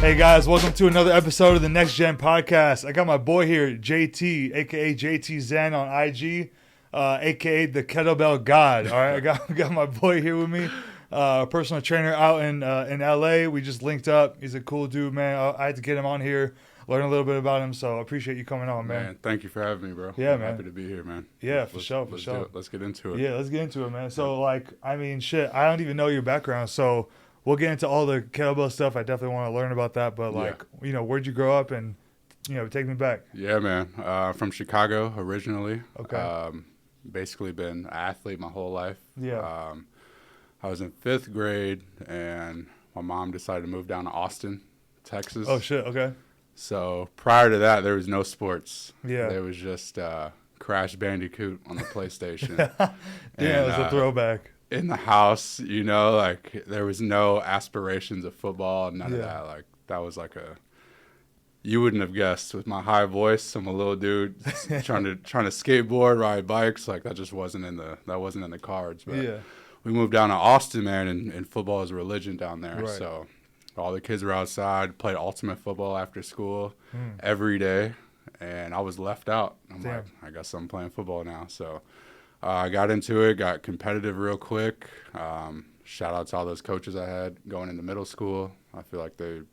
Hey guys, welcome to another episode of the NXTGEN podcast. I got my boy here, JT, aka JT Zen on IG, aka the kettlebell god. All right, I got my boy here with me, personal trainer out in LA. We just linked up. He's a cool dude, man. I had to get him on here, learn a little bit about him. So I appreciate you coming on, man. Thank you for having me, bro. Yeah, I'm man. happy to be here, man. Yeah, for sure. Let's get into it. Yeah, let's get into it, man. So I don't even know your background, so we'll get into all the kettlebell stuff. I definitely want to learn about that. But where'd you grow up, and take me back. Yeah, man. From Chicago originally. Okay. Basically been an athlete my whole life. Yeah. I was in 5th grade, and my mom decided to move down to Austin, Texas. Oh shit. Okay. So prior to that, there was no sports. Yeah. There was just Crash Bandicoot on the PlayStation. Yeah, it was a throwback. In the house, there was no aspirations of football, none of that. Like, that was like you wouldn't have guessed with my high voice. I'm a little dude trying to skateboard, ride bikes. Like, that just wasn't in the cards. But Yeah. we moved down to Austin, man, and football is a religion down there. Right. So all the kids were outside, played ultimate football after school every day, and I was left out. I'm like, I guess I'm playing football now. So I got into it, got competitive real quick. Shout out to all those coaches I had going into middle school. I feel like they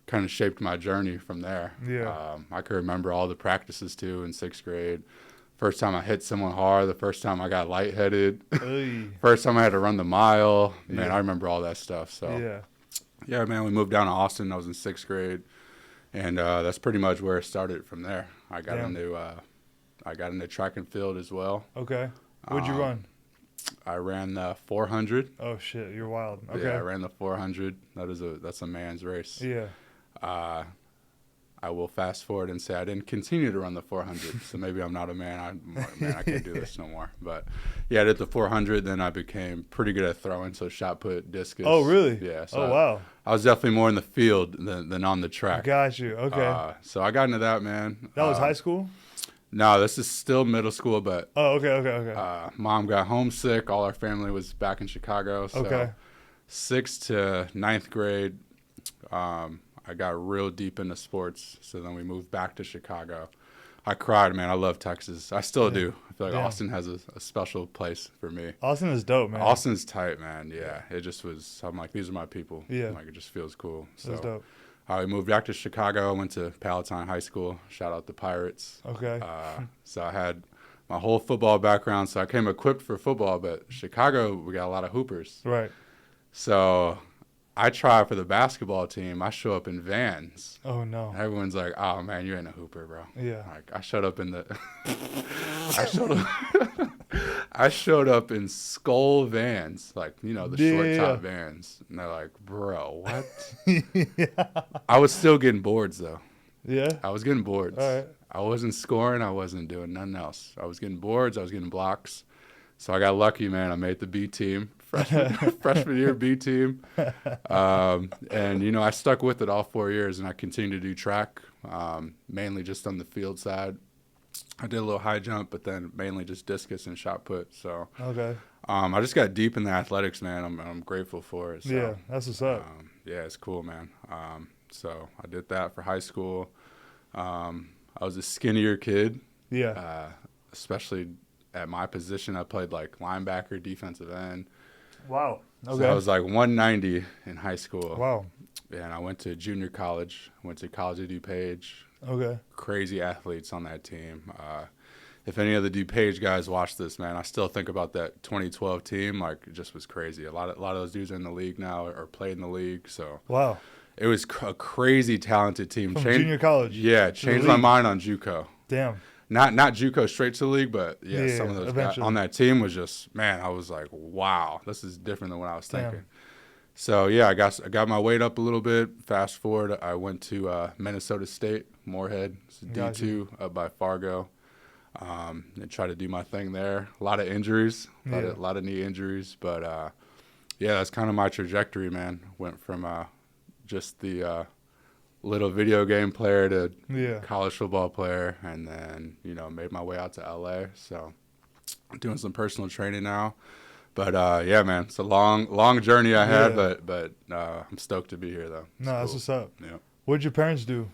kind of shaped my journey from there. Yeah. I can remember all the practices too in 6th grade. First time I hit someone hard, the first time I got lightheaded, first time I had to run the mile. Man, I remember all that stuff. So yeah, man, we moved down to Austin. I was in 6th grade, and that's pretty much where it started from there. I got into track and field as well. Okay. What'd you run? I ran the 400. Oh shit, you're wild. Okay. Yeah, I ran the 400. That's a man's race. Yeah. I will fast forward and say I didn't continue to run the 400, so maybe I'm not a man. I can't do this no more. But yeah, I did the 400. Then I became pretty good at throwing, so shot put, discus. Oh really? Yeah. So wow. I was definitely more in the field than on the track. Got you. Okay. So I got into that, man. That was high school? No, this is still middle school, but oh, okay. Mom got homesick. All our family was back in Chicago. So 6th to 9th grade, I got real deep into sports. So then we moved back to Chicago. I cried, man. I love Texas. I still do. I feel like Austin has a special place for me. Austin is dope, man. Austin's tight, man. Yeah. It just was, I'm like, these are my people. Yeah. Like, it just feels cool. That's dope. I moved back to Chicago. I went to Palatine High School. Shout out the Pirates. Okay. So I had my whole football background, so I came equipped for football. But Chicago, we got a lot of hoopers. Right. So I try for the basketball team. I show up in Vans. Oh no. Everyone's like, "Oh man, you ain't a hooper, bro." Yeah. Like, I showed up in the. I showed up in skull Vans, like, the short top Vans. And they're like, "Bro, what?" I was still getting boards, though. Yeah? I was getting boards. All right. I wasn't scoring. I wasn't doing nothing else. I was getting boards. I was getting blocks. So I got lucky, man. I made the B team, freshman year B team. And, I stuck with it all 4 years, and I continued to do track, mainly just on the field side. I did a little high jump, but then mainly just discus and shot put. So I just got deep in the athletics, man. I'm grateful for it. So, yeah, that's what's up. Yeah, it's cool, man. So I did that for high school. I was a skinnier kid. Yeah. Especially at my position, I played like linebacker, defensive end. Wow. Okay. So I was like 190 in high school. Wow. And I went to junior college, went to College of DuPage. Okay. Crazy athletes on that team. If any of the DuPage guys watch this, man, I still think about that 2012 team. Like, it just was crazy. A lot of those dudes are in the league now or played in the league. So wow. It was a crazy talented team. From junior college. Yeah, changed my mind on JUCO. Damn. Not JUCO straight to the league, but some of those guys on that team was just, man, I was like, wow, this is different than what I was thinking. So yeah, I got my weight up a little bit. Fast forward, I went to Minnesota State, Moorhead, D2 up by Fargo, and tried to do my thing there. A lot of injuries, a lot of knee injuries, but that's kind of my trajectory, man. Went from just the little video game player to college football player, and then made my way out to LA. So I'm doing some personal training now. But man, it's a long journey I had, but I'm stoked to be here though. That's what's up. Yeah. What did your parents do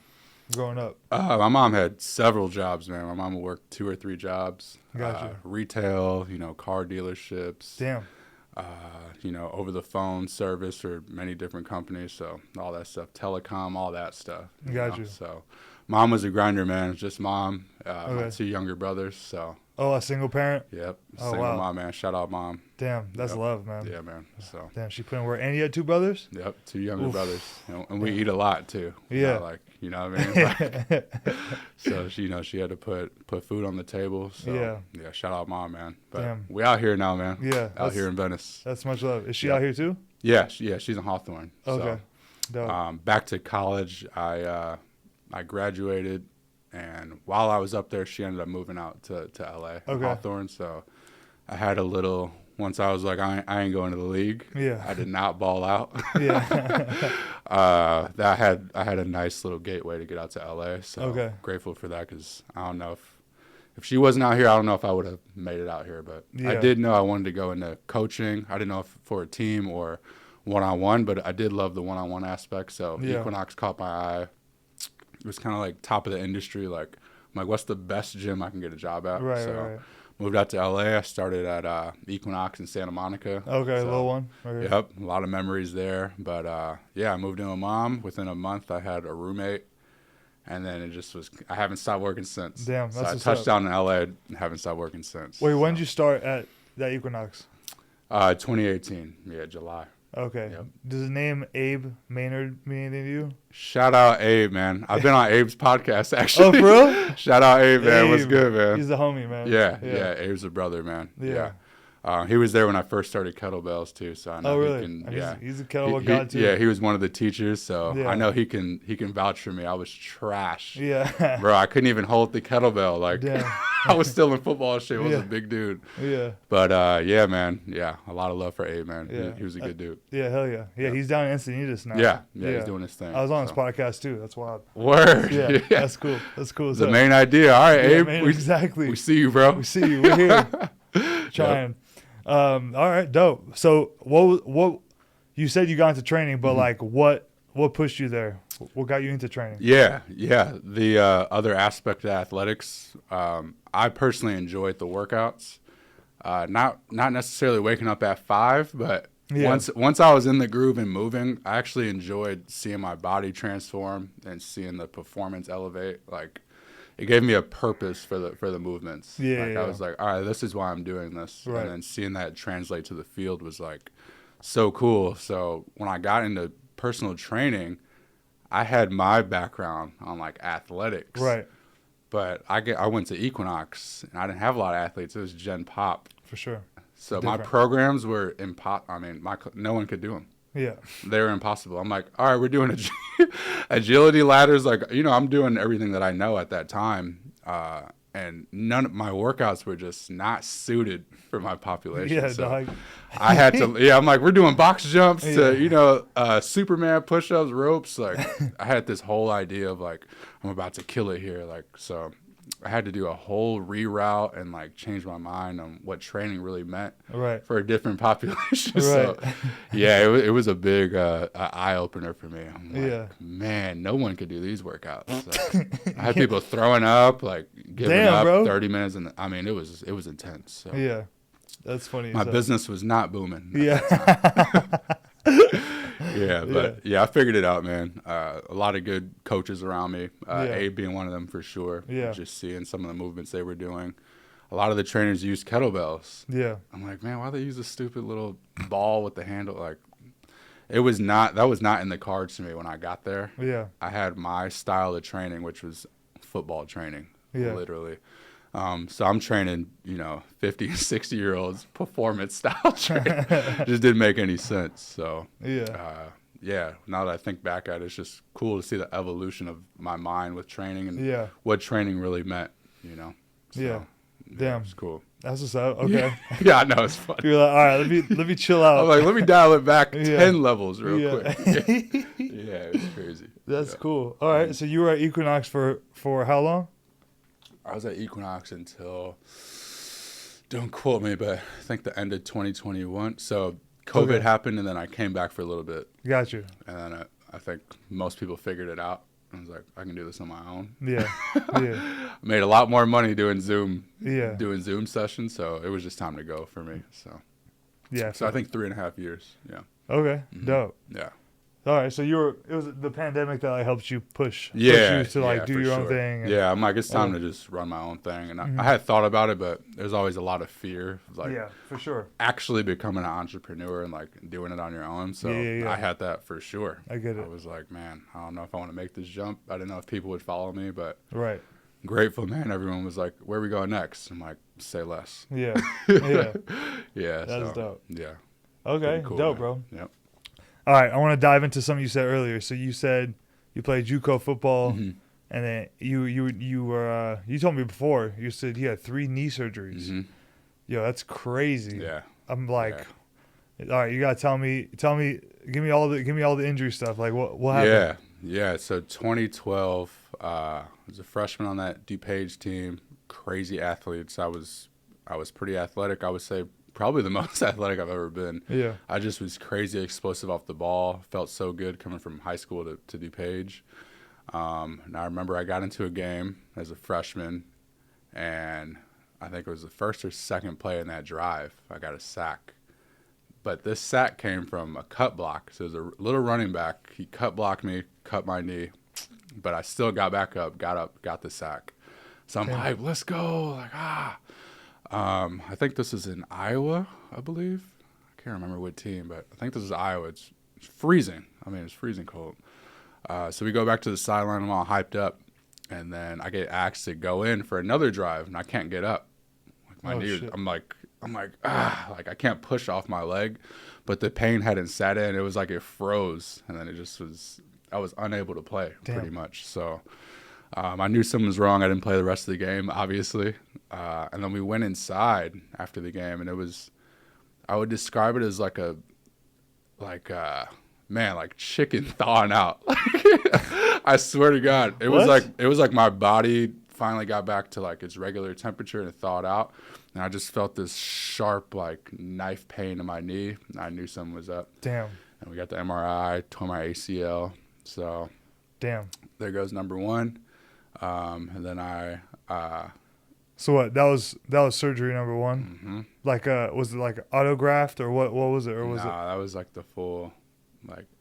growing up? My mom had several jobs, man. My mom worked 2 or 3 jobs. Gotcha. Retail, car dealerships. Damn. Over the phone service for many different companies. So all that stuff, telecom, all that stuff. Gotcha. So mom was a grinder, man. Just mom. My 2 younger brothers. So. Oh, a single parent? Yep. Oh, single wow. mom, man. Shout out, mom. Damn, that's love, man. Yeah, man. So. Damn, she put in work. And you had 2 brothers? Yep, 2 younger brothers. And we eat a lot too. Yeah. You know what I mean? So she had to put food on the table. So yeah, shout out mom, man. But damn. We out here now, man. Yeah. Out here in Venice. That's much love. Is she out here too? Yeah, she's in Hawthorne. Okay. So, back to college, I graduated, and while I was up there, she ended up moving out to LA, Hawthorne. So I had a little. Once I was like, I ain't going to the league. Yeah. I did not ball out. Yeah. I had a nice little gateway to get out to LA. So grateful for that, because I don't know if she wasn't out here, I don't know if I would have made it out here. But I did know I wanted to go into coaching. I didn't know if for a team or one-on-one, but I did love the one-on-one aspect. So Equinox caught my eye. It was kind of like top of the industry. Like, I'm like, what's the best gym I can get a job at? Right. Moved out to LA. I started at Equinox in Santa Monica. Okay, so, little one. Okay. Yep, a lot of memories there. But I moved in with mom. Within a month, I had a roommate, and then it just was. I haven't stopped working since. Damn, that's so I touched down in LA and haven't stopped working since. Wait, when did you start at that Equinox? 2018. Yeah, July. Okay. Yep. Does the name Abe Maynard mean anything to you? Shout out Abe, man. I've been on Abe's podcast, actually. Oh, for real? Shout out Abe, man. Abe. What's good, man? He's the homie, man. Yeah. Abe's a brother, man. Yeah. He was there when I first started kettlebells too, so I know really? he can. He's a kettlebell god too. Yeah, he was one of the teachers, so I know he can vouch for me. I was trash. Yeah, bro, I couldn't even hold the kettlebell. Like, I was still in football shape. I was a big dude. Yeah. But yeah, man. Yeah, a lot of love for Abe, man. Yeah. He was a good dude. Yeah, hell yeah. Yeah, he's down in Encinitas now. Yeah, he's doing his thing. I was on his podcast too. That's wild. Word. Yeah, that's cool. That's cool. The main idea. All right, Abe. Exactly. We see you, bro. We see you. We're here. Trying. All right, dope. So what you said you got into training, but like what pushed you there? What got you into training? Yeah. The other aspect of athletics, I personally enjoyed the workouts. Not necessarily waking up at 5, but once I was in the groove and moving, I actually enjoyed seeing my body transform and seeing the performance elevate. Like, it gave me a purpose for the movements. I was like, all right, this is why I'm doing this. Right. And then seeing that translate to the field was like so cool. So when I got into personal training, I had my background on like athletics. Right. But I went to Equinox and I didn't have a lot of athletes. It was Gen Pop. For sure. So my programs were no one could do them. Yeah. They were impossible. I'm like, all right, we're doing agility ladders. Like, I'm doing everything that I know at that time. And none of my workouts were just not suited for my population. Yeah, so dog. I had to, I'm like, we're doing box jumps to, Superman push-ups, ropes. Like, I had this whole idea of like, I'm about to kill it here. Like, so I had to do a whole reroute and like change my mind on what training really meant for a different population. Right. So it was a big eye opener for me. I'm like, man, no one could do these workouts. So I had people throwing up, like giving up, bro. 30 minutes, and it was intense. So. Yeah, that's funny. My business was not booming. Yeah. I figured it out, man. A lot of good coaches around me, Abe being one of them for sure. Yeah. Just seeing some of the movements they were doing. A lot of the trainers used kettlebells. Yeah. I'm like, man, why they use a stupid little ball with the handle? Like, that was not in the cards to me when I got there. Yeah. I had my style of training, which was football training, literally. So I'm training, 50 and 60-year-olds performance style training. Just didn't make any sense. So, now that I think back at it, it's just cool to see the evolution of my mind with training and what training really meant, So, damn. It's cool. That's what's up. Okay. Yeah, I know. It's fun. You're like, all right, let me chill out. I'm like, let me dial it back 10 levels real quick. Yeah, it's crazy. That's cool. All right. So you were at Equinox for how long? I was at Equinox until, don't quote me, but I think the end of 2021. So COVID happened, and then I came back for a little bit. Got you. And then I think most people figured it out. I was like, I can do this on my own. Yeah. Yeah. I made a lot more money doing Zoom sessions, so it was just time to go for me. So yeah. So I think 3.5 years. Yeah. Okay. Dope. Yeah. All right, so it was the pandemic that helped you push you to do your own thing. And, yeah, I'm like, it's time to just run my own thing. And I had thought about it, but there's always a lot of fear of for sure, actually becoming an entrepreneur and doing it on your own. So I had that for sure. I get it. I was like, man, I don't know if I want to make this jump. I didn't know if people would follow me, but right. Grateful, man. Everyone was like, where are we going next? I'm like, say less. Yeah. Yeah. Yeah. That's dope. Yeah. Okay. Cool, dope, man. bro. Yep. All right, I want to dive into something you said earlier. So you said you played JUCO football, and then you told me before, you said you had 3 knee surgeries. Yo, that's crazy. Yeah. I'm like, all right, you gotta tell me, give me all the injury stuff. Like what happened? Yeah. So 2012, I was a freshman on that DuPage team. Crazy athletes. I was pretty athletic. I would say probably the most athletic I've ever been. Yeah. I just was crazy explosive off the ball. Felt so good coming from high school to DuPage. And I remember I got into a game as a freshman, and I think it was the first or second play in that drive, I got a sack. But this sack came from a cut block. So it was a little running back. He cut blocked me, cut my knee, but I still got back up, got the sack. So I'm hyped, let's go. I think this is in Iowa, I believe. I can't remember what team, but I think this is Iowa. It's freezing. I mean, it's freezing cold. So we go back to the sideline. I'm all hyped up, and then I get asked to go in for another drive, and I can't get up. My knee. Shit. I'm like I can't push off my leg, but the pain hadn't set in. It was like it froze, and then it just was. I was unable to play pretty much. So I knew something was wrong. I didn't play the rest of the game, obviously. And then we went inside after the game, and it was. I would describe it as like chicken thawing out. I swear to God, it was like my body finally got back to its regular temperature and it thawed out, and I just felt this sharp knife pain in my knee. And I knew something was up. Damn. And we got the MRI, tore my ACL. So damn. There goes number one. And then I. So what? That was surgery number one. Mm-hmm. Was it like autograft or what? What was it? Or was it? That was the full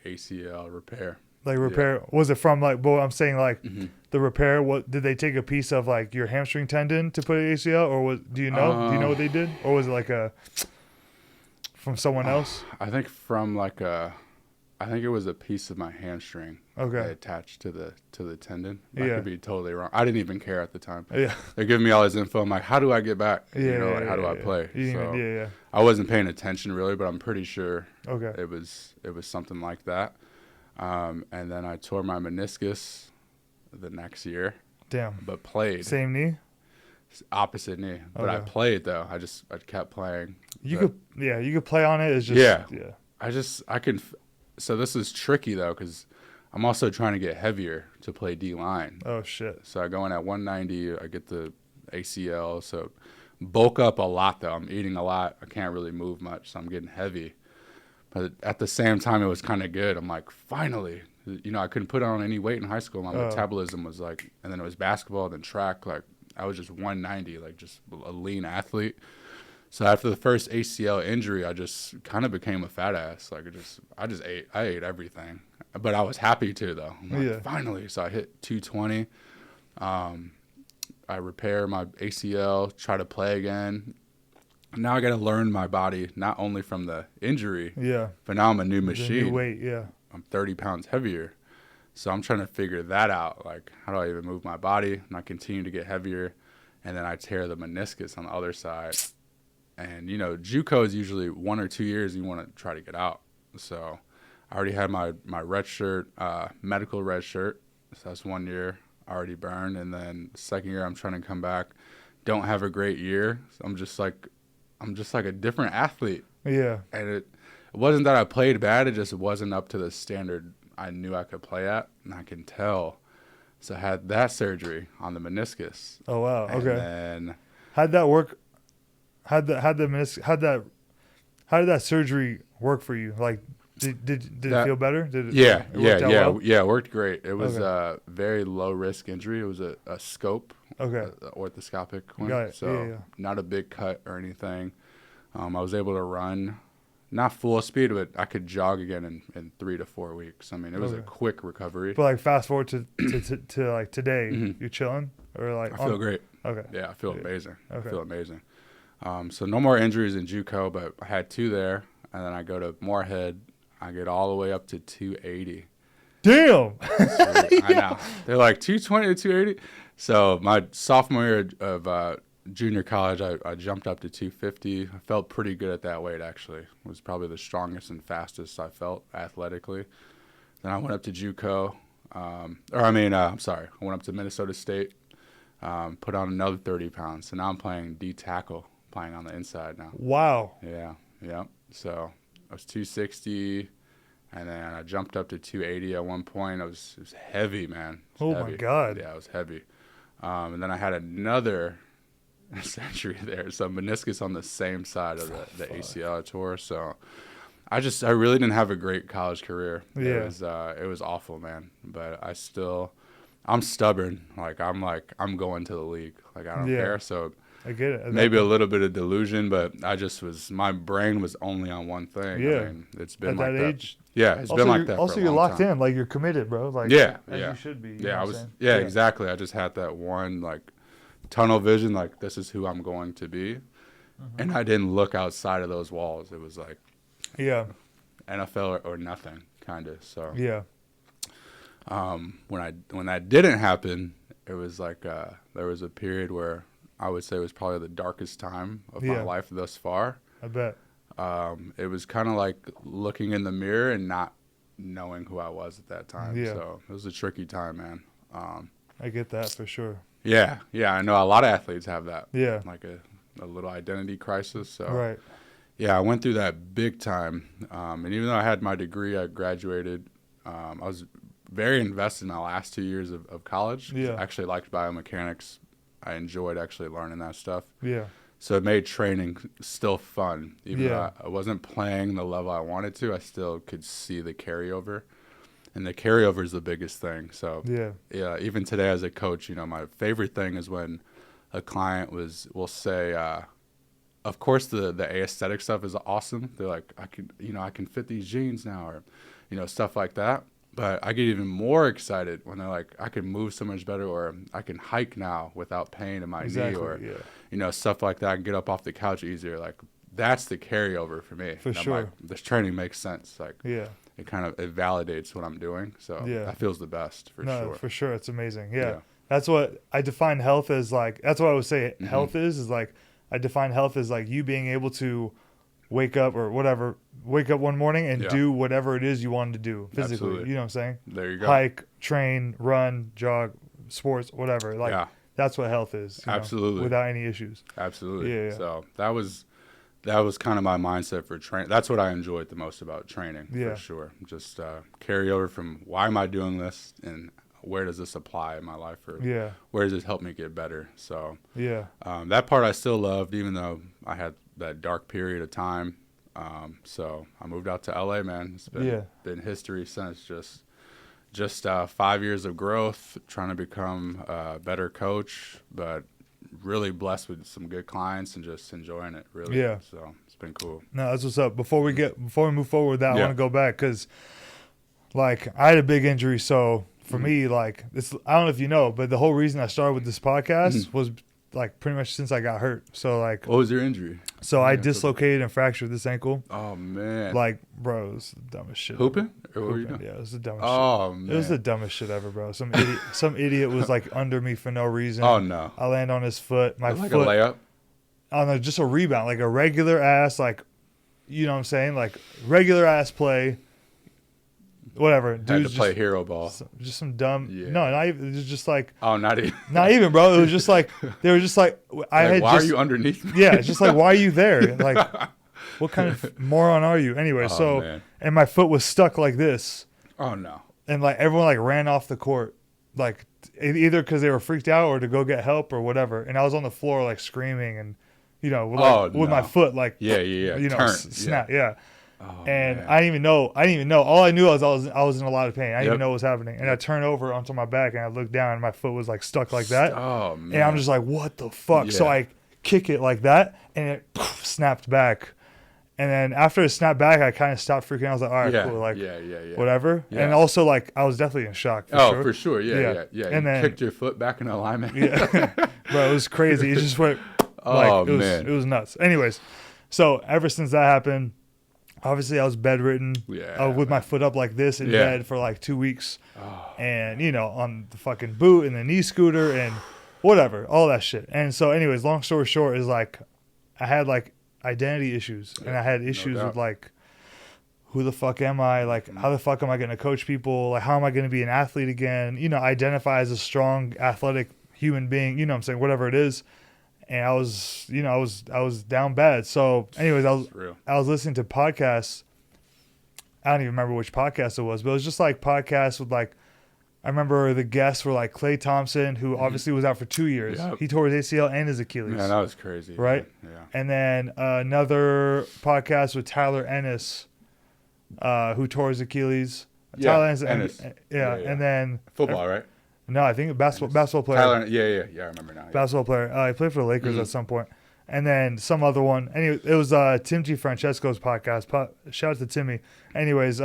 ACL repair. Repair? Yeah. Was it from I'm saying the repair? What did they take a piece of your hamstring tendon to put an ACL, or do you know? Do you know what they did, or was it from someone else? I think from I think it was a piece of my hamstring. Okay. Attached to the tendon. I could be totally wrong. I didn't even care at the time. Yeah. They're giving me all this info. I'm like, how do I get back? Yeah. How do I play? Yeah. I wasn't paying attention really, but I'm pretty sure. Okay. It was something like that. And then I tore my meniscus the next year. Damn. But played. Same knee? Opposite knee. But I played though. I kept playing. You could play on it. It's just I can. So this is tricky though, because I'm also trying to get heavier to play D-line. Oh shit. So I go in at 190. I get the ACL. So bulk up a lot though. I'm eating a lot. I can't really move much, so I'm getting heavy. But at the same time, it was kind of good. I'm like, finally. I couldn't put on any weight in high school. My metabolism was and then it was basketball, then track. I was just 190, just a lean athlete. So after the first ACL injury, I just kind of became a fat ass. I just ate. I ate everything. But I was happy too, though. I'm finally. So I hit 220. I repair my ACL, try to play again. Now I got to learn my body, not only from the injury, but now I'm a new machine. New weight, yeah. I'm 30 pounds heavier. So I'm trying to figure that out. How do I even move my body? And I continue to get heavier. And then I tear the meniscus on the other side. And, JUCO is usually 1 or 2 years you want to try to get out. So I already had my red shirt, medical red shirt. So that's 1 year already burned. And then second year I'm trying to come back. Don't have a great year. So I'm just a different athlete. Yeah. And it wasn't that I played bad. It just wasn't up to the standard I knew I could play at. And I can tell. So I had that surgery on the meniscus. Oh, wow. And okay. Then how'd that work? How did that surgery work for you? Did it feel better? Did it? Yeah, well? It worked great. It was a very low risk injury. It was a scope, okay, orthoscopic one. Got it. So not a big cut or anything. I was able to run, not full speed, but I could jog again in 3 to 4 weeks. I mean, it was a quick recovery. But like fast forward to like today, you're chilling or like I feel great. Okay. Yeah, I feel amazing. Okay. I feel amazing. So no more injuries in JUCO, but I had 2 there, and then I go to Moorhead. I get all the way up to 280. Damn. I know. They're like 220 to 280. So my sophomore year of junior college, I jumped up to 250. I felt pretty good at that weight, actually. It was probably the strongest and fastest I felt athletically. Then I went up to JUCO. I'm sorry. I went up to Minnesota State, put on another 30 pounds. So now I'm playing D-tackle, playing on the inside now. Wow. Yeah. So I was 260, and then I jumped up to 280 at one point. It was heavy, man. My God. Yeah, it was heavy. And then I had another injury there, so meniscus on the same side of the ACL I tore. So I really didn't have a great college career. Yeah. It was awful, man. But I'm stubborn. I'm going to the league. Like, I don't care. So I get it. Maybe a little bit of delusion, but my brain was only on one thing. Yeah. I mean, it's been at like that age. Yeah, it's been like that. Also, you're locked in. Like, you're committed, bro. Like, as you should be. Yeah, exactly. I just had that one like tunnel vision. Like, this is who I'm going to be, and I didn't look outside of those walls. It was like, NFL or nothing, kind of. So when that didn't happen, it was like there was a period where I would say it was probably the darkest time of my life thus far. I bet. It was kind of like looking in the mirror and not knowing who I was at that time. Yeah. So it was a tricky time, man. I get that for sure. Yeah. I know a lot of athletes have that. Yeah. Like a little identity crisis. So right. Yeah, I went through that big time. And even though I had my degree, I graduated. I was very invested in my last 2 years of college. Yeah. I actually liked biomechanics. I enjoyed actually learning that stuff. Yeah. So it made training still fun. Even though I wasn't playing the level I wanted to, I still could see the carryover. And the carryover is the biggest thing. So even today as a coach, my favorite thing is when a client will say, of course the aesthetic stuff is awesome. They're like, I can fit these jeans now, or stuff like that. But I get even more excited when they're like, I can move so much better, or I can hike now without pain in my knee, or stuff like that. I can get up off the couch easier. Like, that's the carryover for me. For sure. Like, this training makes sense. Like, it kind of validates what I'm doing. So that feels the best for sure. No, for sure. It's amazing. Yeah. That's what I define health as. Like, that's what I would say health is like, I define health as like you being able to wake up one morning and do whatever it is you wanted to do physically. Absolutely. You know what I'm saying? There you go. Hike, train, run, jog, sports, whatever. Like, that's what health is. Absolutely. Without any issues. Absolutely. Yeah. So that was kind of my mindset for training. That's what I enjoyed the most about training, for sure. Just carry over from why am I doing this and where does this apply in my life, or where does this help me get better? So that part I still loved, even though I had that dark period of time. So I moved out to LA, man. It's been history since. Just 5 years of growth, trying to become a better coach, but really blessed with some good clients and just enjoying it, really. Yeah. So it's been cool. No, that's what's up. Before we move forward with that, I want to go back because, like, I had a big injury. So for me, like, I don't know if you know, but the whole reason I started with this podcast was like pretty much since I got hurt. So like, what was your injury? So I dislocated and fractured this ankle. Oh man! Like, bro, it was the dumbest shit. Hooping? Or what were you doing? Yeah, it was the dumbest. Oh shit. man! It was the dumbest shit ever, bro. Some idiot was like under me for no reason. Oh no! I land on his foot. My like foot. A layup. Oh no, just a rebound, like a regular ass, like, you know what I'm saying, like regular ass play. Whatever. Had to play hero ball. Just some dumb. Yeah. No, not even. It was just like. Oh, not even. Not even, bro. It was just like they were just like why are you underneath me? Yeah, it's just like, why are you there? Like, what kind of moron are you? Anyway, man. And my foot was stuck like this. Oh no. And like everyone like ran off the court, like either because they were freaked out or to go get help or whatever. And I was on the floor like screaming and, with my foot like yeah. snap. Yeah. And man. I didn't even know. All I knew was I was in a lot of pain. I didn't even know what was happening. And I turned over onto my back and I looked down and my foot was like stuck like that. Oh man. And I'm just like, what the fuck? Yeah. So I kick it like that and it snapped back. And then after it snapped back, I kind of stopped freaking out. I was like, all right, cool. Like, whatever. Yeah. And also, like, I was definitely in shock. For sure. Yeah. And then kicked your foot back in alignment. Yeah. Bro, it was crazy. It just went, it was nuts. Anyways, so ever since that happened, obviously I was bedridden with my foot up like this in bed for like 2 weeks. And, on the fucking boot and the knee scooter and whatever, all that shit. And so anyways, long story short is like I had like identity issues and I had issues with like, who the fuck am I? Like, how the fuck am I going to coach people? Like, how am I going to be an athlete again? Identify as a strong, athletic human being, what I'm saying, whatever it is. And I was, I was down bad. So anyways, I was listening to podcasts. I don't even remember which podcast it was, but it was just like podcasts with like, I remember the guests were like Klay Thompson, who obviously was out for 2 years. Yep. He tore his ACL and his Achilles. Man, that was crazy. Right? Man. Yeah. And then another podcast with Tyler Ennis, who tore his Achilles. Yeah, Tyler Ennis. Yeah. And then football, right? No, I think basketball player. Tyler, yeah, I remember now. Yeah. Basketball player. He played for the Lakers at some point. And then some other one. Anyway, it was Tim T. Francesco's podcast. Shout out to Timmy. Anyways,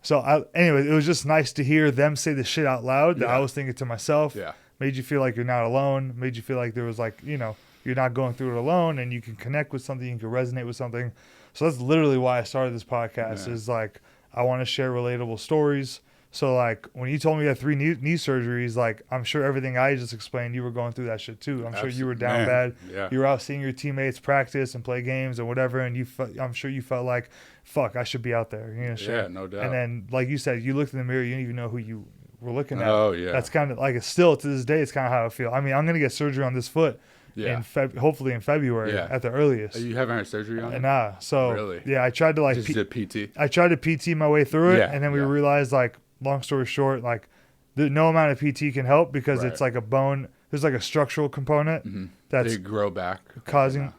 it was just nice to hear them say the shit out loud that I was thinking to myself. Yeah. Made you feel like you're not alone. Made you feel like there was like, you're not going through it alone and you can connect with something, you can resonate with something. So that's literally why I started this podcast is like, I want to share relatable stories. So like when you told me you had 3 knee surgeries, like I'm sure everything I just explained, you were going through that shit too. I'm sure you were down bad. Yeah. You were out seeing your teammates practice and play games and whatever. And I'm sure you felt like, fuck, I should be out there. Yeah, no doubt. And then like you said, you looked in the mirror, you didn't even know who you were looking at. Oh yeah. That's kind of like, it's still to this day, it's kind of how I feel. I mean, I'm going to get surgery on this foot. Yeah. Hopefully in February at the earliest. You haven't had surgery on it? Nah. So really? Yeah, I tried to like just did PT. I tried to PT my way through it, and then we realized like, long story short, like no amount of PT can help because it's like a bone. There's like a structural component that's they grow back causing.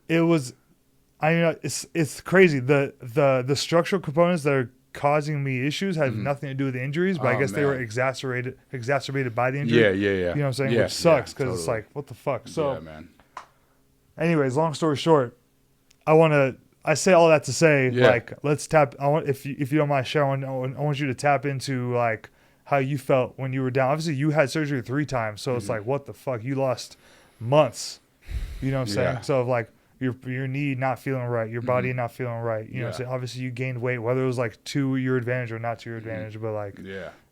It was, it's crazy. The structural components that are causing me issues had nothing to do with the injuries, but I guess they were exacerbated by the injury. Yeah. You know what I'm saying? Which sucks because it's like, what the fuck? So, man. Anyways, long story short, I say all that to say, like, let's tap. If you don't mind sharing, I want you to tap into like how you felt when you were down. Obviously, you had surgery 3 times, so it's like, what the fuck? You lost months. You know what I'm saying? So like your knee not feeling right, your body not feeling right. You know what I'm saying? Obviously, you gained weight, whether it was like to your advantage or not to your advantage. But like,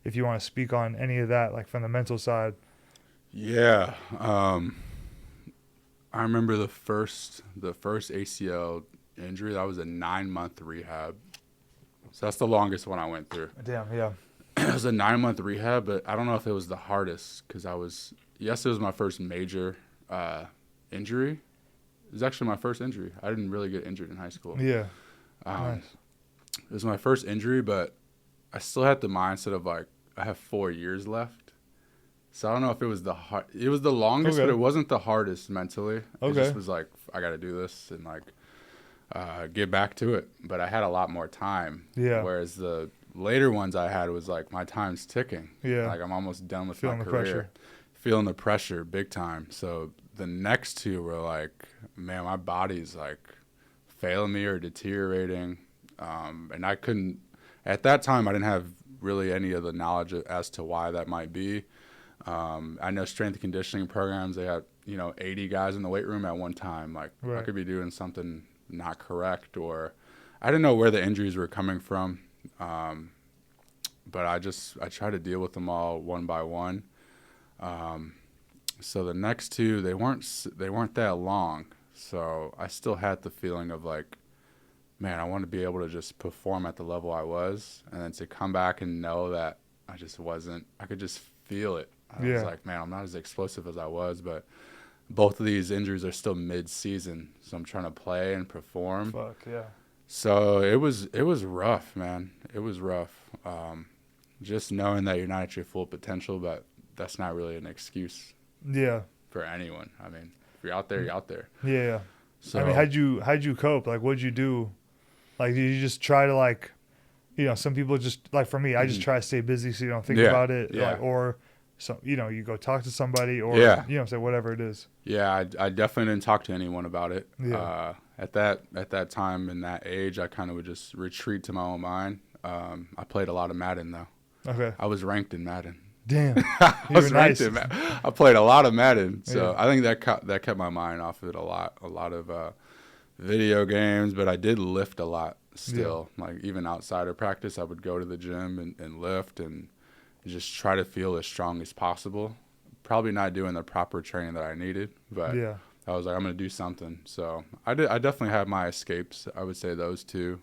if you want to speak on any of that, like from the mental side. Yeah. I remember the first ACL injury. That was a 9-month rehab. So that's the longest one I went through. Damn, yeah. It was a 9-month rehab, but I don't know if it was the hardest because it was my first major injury. It was actually my first injury. I didn't really get injured in high school. Yeah. Nice. It was my first injury, but I still had the mindset of like, I have 4 years left. So I don't know if it was it was the longest, but it wasn't the hardest mentally. It just was like, I got to do this and like get back to it. But I had a lot more time. Yeah. Whereas the later ones I had was like, my time's ticking. Yeah. Like I'm almost done with my career. Feeling the pressure big time. So the next 2 were like, man, my body's like failing me or deteriorating. And I couldn't, at that time, I didn't have really any of the knowledge as to why that might be. I know strength and conditioning programs, they got, 80 guys in the weight room at one time. Like I could be doing something not correct, or I didn't know where the injuries were coming from. But I tried to deal with them all one by one. So the next 2, they weren't that long. So I still had the feeling of like, man, I want to be able to just perform at the level I was, and then to come back and know that I just wasn't. I could just feel it. I was like, man, I'm not as explosive as I was, but both of these injuries are still mid-season, so I'm trying to play and perform. Fuck, yeah. So it was rough, man. It was rough. Just knowing that you're not at your full potential, but that's not really an excuse. Yeah. For anyone. I mean, if you're out there, you're out there. Yeah. So I mean, how'd you cope? Like, what'd you do? Like, do you just try to like, some people just like, for me, I just try to stay busy so you don't think about it. Yeah. Like, or so, you go talk to somebody or, say whatever it is. Yeah. I definitely didn't talk to anyone about it. Yeah. At that time and that age, I kind of would just retreat to my own mind. I played a lot of Madden though. Okay. I was ranked in Madden. Damn. I was ranked in Madden. I played a lot of Madden. So I think that kept my mind off of it a lot. A lot of video games, but I did lift a lot still. Like even outside of practice, I would go to the gym and lift and just try to feel as strong as possible. Probably not doing the proper training that I needed, but I was like, I'm going to do something. So I definitely had my escapes. I would say those two.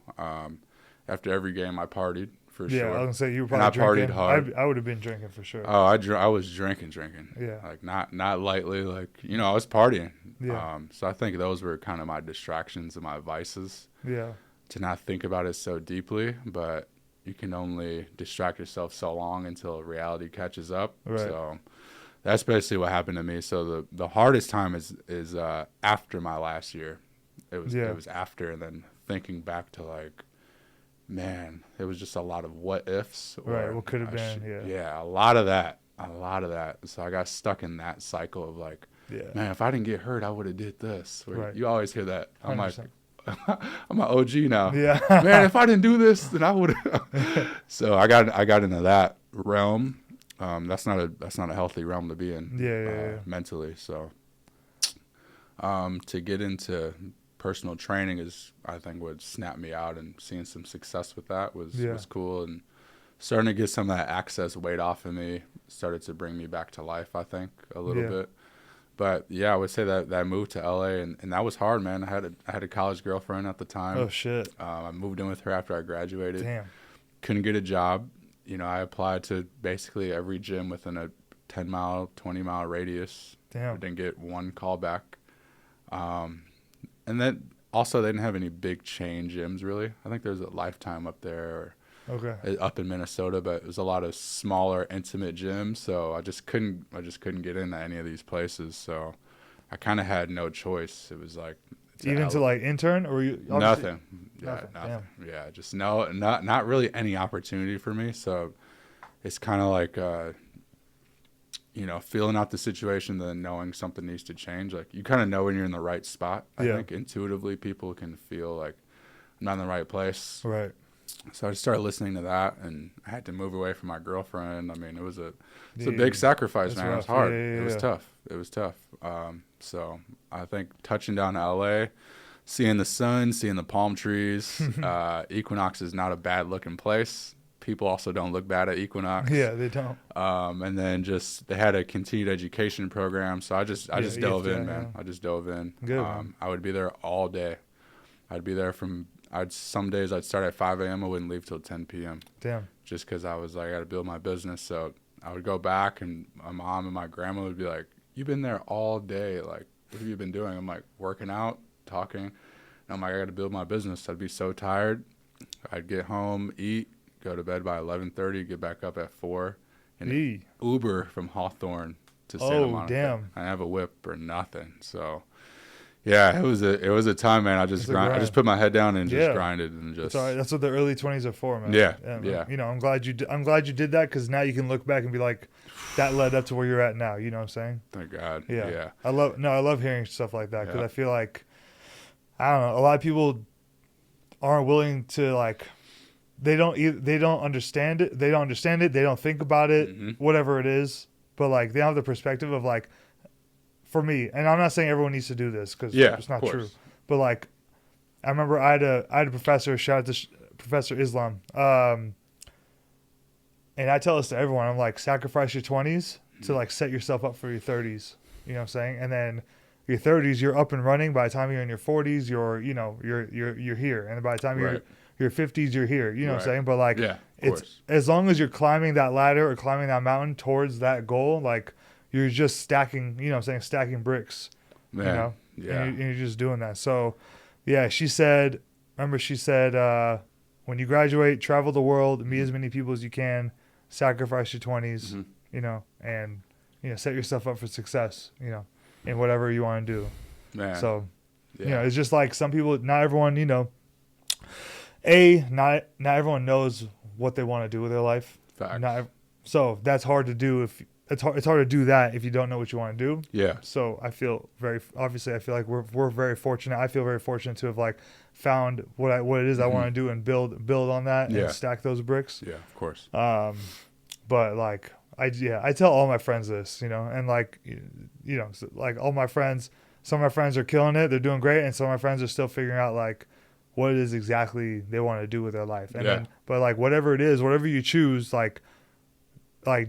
After every game, I partied for sure. Yeah, I was going to say you were probably drinking. Partied hard. I would have been drinking for sure. Oh, I was drinking. Yeah. Like not lightly. Like, I was partying. Yeah. So I think those were kind of my distractions and my vices. Yeah. To not think about it so deeply, but you can only distract yourself so long until reality catches up. Right. So that's basically what happened to me. So the hardest time is after my last year. It was after, and then thinking back to like, man, it was just a lot of what ifs. Right. What could have been. Yeah. A lot of that. So I got stuck in that cycle of like, man, if I didn't get hurt, I would have did this. Right. You always hear that. I'm 100%. Like, I'm an OG now. Yeah. Man, if I didn't do this, then I would have. So I got into that realm. That's not a healthy realm to be in. Mentally. So to get into personal training is, I think, what snapped me out, and seeing some success with that was cool, and starting to get some of that excess weight off of me started to bring me back to life, I think, a little bit. But I would say that move to LA, and that was hard, man. I had a college girlfriend at the time. Oh shit. I moved in with her after I graduated. Damn. Couldn't get a job. I applied to basically every gym within a 10-mile, 20-mile radius. Damn. I didn't get one call back. And then also they didn't have any big chain gyms really. I think there's a Lifetime up there. Up in Minnesota, but it was a lot of smaller, intimate gyms, so I just couldn't get into any of these places. So I kind of had no choice. It was like even to like intern, or you nothing. Nothing. Yeah, just not really any opportunity for me. So it's kind of like feeling out the situation, then knowing something needs to change. Like you kind of know when you're in the right spot. I think intuitively people can feel like I'm not in the right place. Right. So I just started listening to that, and I had to move away from my girlfriend. I mean, it was a big sacrifice, man. It was hard. It was tough. It was tough. So I think touching down to LA, seeing the sun, seeing the palm trees, Equinox is not a bad looking place. People also don't look bad at Equinox. Yeah, they don't. And then they had a continued education program. So I just dove in, man. I just dove in. Good, I would be there all day. I'd be there some days I'd start at 5 a.m. I wouldn't leave till 10 p.m. Damn. Just because I was like, I got to build my business. So I would go back, and my mom and my grandma would be like, you've been there all day. Like, what have you been doing? I'm like, working out, talking. And I'm like, I got to build my business. I'd be so tired. I'd get home, eat, go to bed by 11:30, get back up at 4, and Uber from Hawthorne to Santa Monica. Damn. I didn't have a whip or nothing. So yeah, it was a time, man. I just put my head down and just grinded and just. That's what the early 20s are for, man. Yeah. I'm glad you did that, because now you can look back and be like, that led up to where you're at now. You know what I'm saying? Thank God. Yeah. I love hearing stuff like that, because I feel like, I don't know, a lot of people aren't willing to like. They don't understand it. They don't think about it. Whatever it is, but like they don't have the perspective of like. For me, and I'm not saying everyone needs to do this, because it's not true, but like I remember I had a professor, shout out to Professor Islam, and I tell this to everyone. I'm like, sacrifice your 20s to like set yourself up for your 30s. You know what I'm saying? And then your 30s, you're up and running. By the time you're in your 40s, you're here, and by the time you're your 50s, you're here. You know what I'm saying? But like, it's as long as you're climbing that ladder or climbing that mountain towards that goal, like. You're just stacking, stacking bricks, Yeah. and you're just doing that. So, she said, when you graduate, travel the world, meet as many people as you can, sacrifice your 20s, and, set yourself up for success, in whatever you want to do. Man. So, it's just like some people, not everyone, not everyone knows what they want to do with their life. Facts. So that's hard to do if it's hard to do that if you don't know what you want to do. Yeah. So I feel like we're very fortunate. I feel very fortunate to have like found what it is I want to do and build on that and stack those bricks. Yeah, of course. But like I tell all my friends this, and like so like all my friends, some of my friends are killing it, they're doing great, and some of my friends are still figuring out like what it is exactly they want to do with their life. And then, but like whatever it is, whatever you choose, like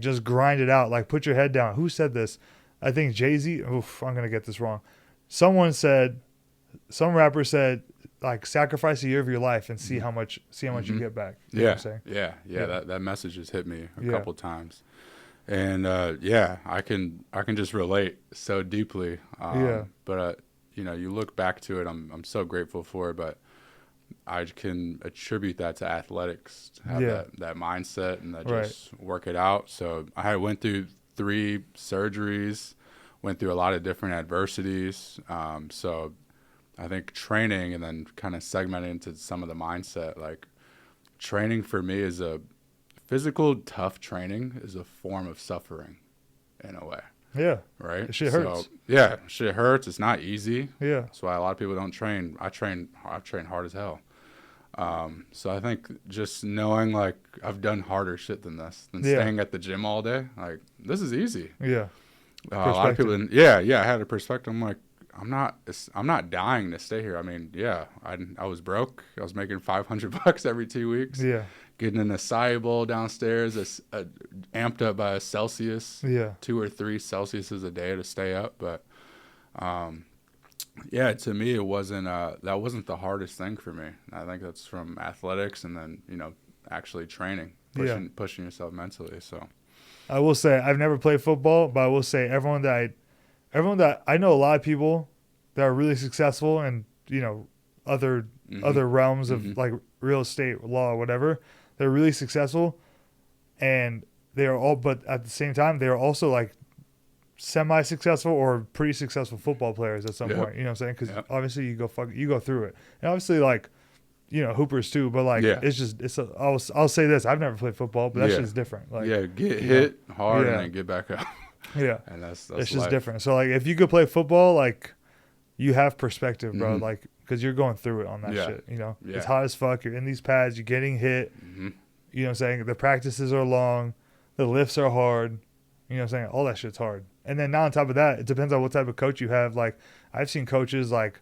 just grind it out. Like put your head down. Who said this? I think Jay-Z. Oof, I'm gonna get this wrong. Some rapper said, like, sacrifice a year of your life and see how much you get back. You know what I'm saying? Yeah. That message has hit me a couple times, and I can just relate so deeply. But you look back to it. I'm so grateful for it, but I can attribute that to athletics, to have that mindset and that just work it out. So I went through 3 surgeries, went through a lot of different adversities. So I think training and then kind of segmenting into some of the mindset, like training for me is physical tough training is a form of suffering in a way. Yeah. Right? Shit hurts. So, shit hurts. It's not easy. Yeah. That's why a lot of people don't train. I've trained hard as hell. So I think just knowing, like, I've done harder shit than this, staying at the gym all day. Like, this is easy. Yeah. A lot of people, I had a perspective. I'm like, I'm not dying to stay here. I mean, I was broke. I was making $500 every 2 weeks. Yeah. Getting an acai bowl downstairs, amped up by a Celsius. Yeah. 2 or 3 Celsiuses a day to stay up. But, to me, it wasn't. That wasn't the hardest thing for me. I think that's from athletics and then actually training, pushing yourself mentally. So, I will say I've never played football, but I will say everyone that I know, a lot of people that are really successful in other realms of like real estate, law, whatever. They're really successful, and they are all. But at the same time, they are also like semi-successful or pretty successful football players at some point. You know what I'm saying? Because obviously you go through it, and obviously like hoopers too. But like I'll say this: I've never played football, but that's just different. Like get hit hard and then get back up. Yeah, and that's it's just different. So like if you could play football, like you have perspective, bro. Like because you're going through it on that shit. It's hot as fuck. You're in these pads. You're getting hit. You know what I'm saying? The practices are long. The lifts are hard. You know what I'm saying? All that shit's hard. And then now on top of that, it depends on what type of coach you have. Like I've seen coaches like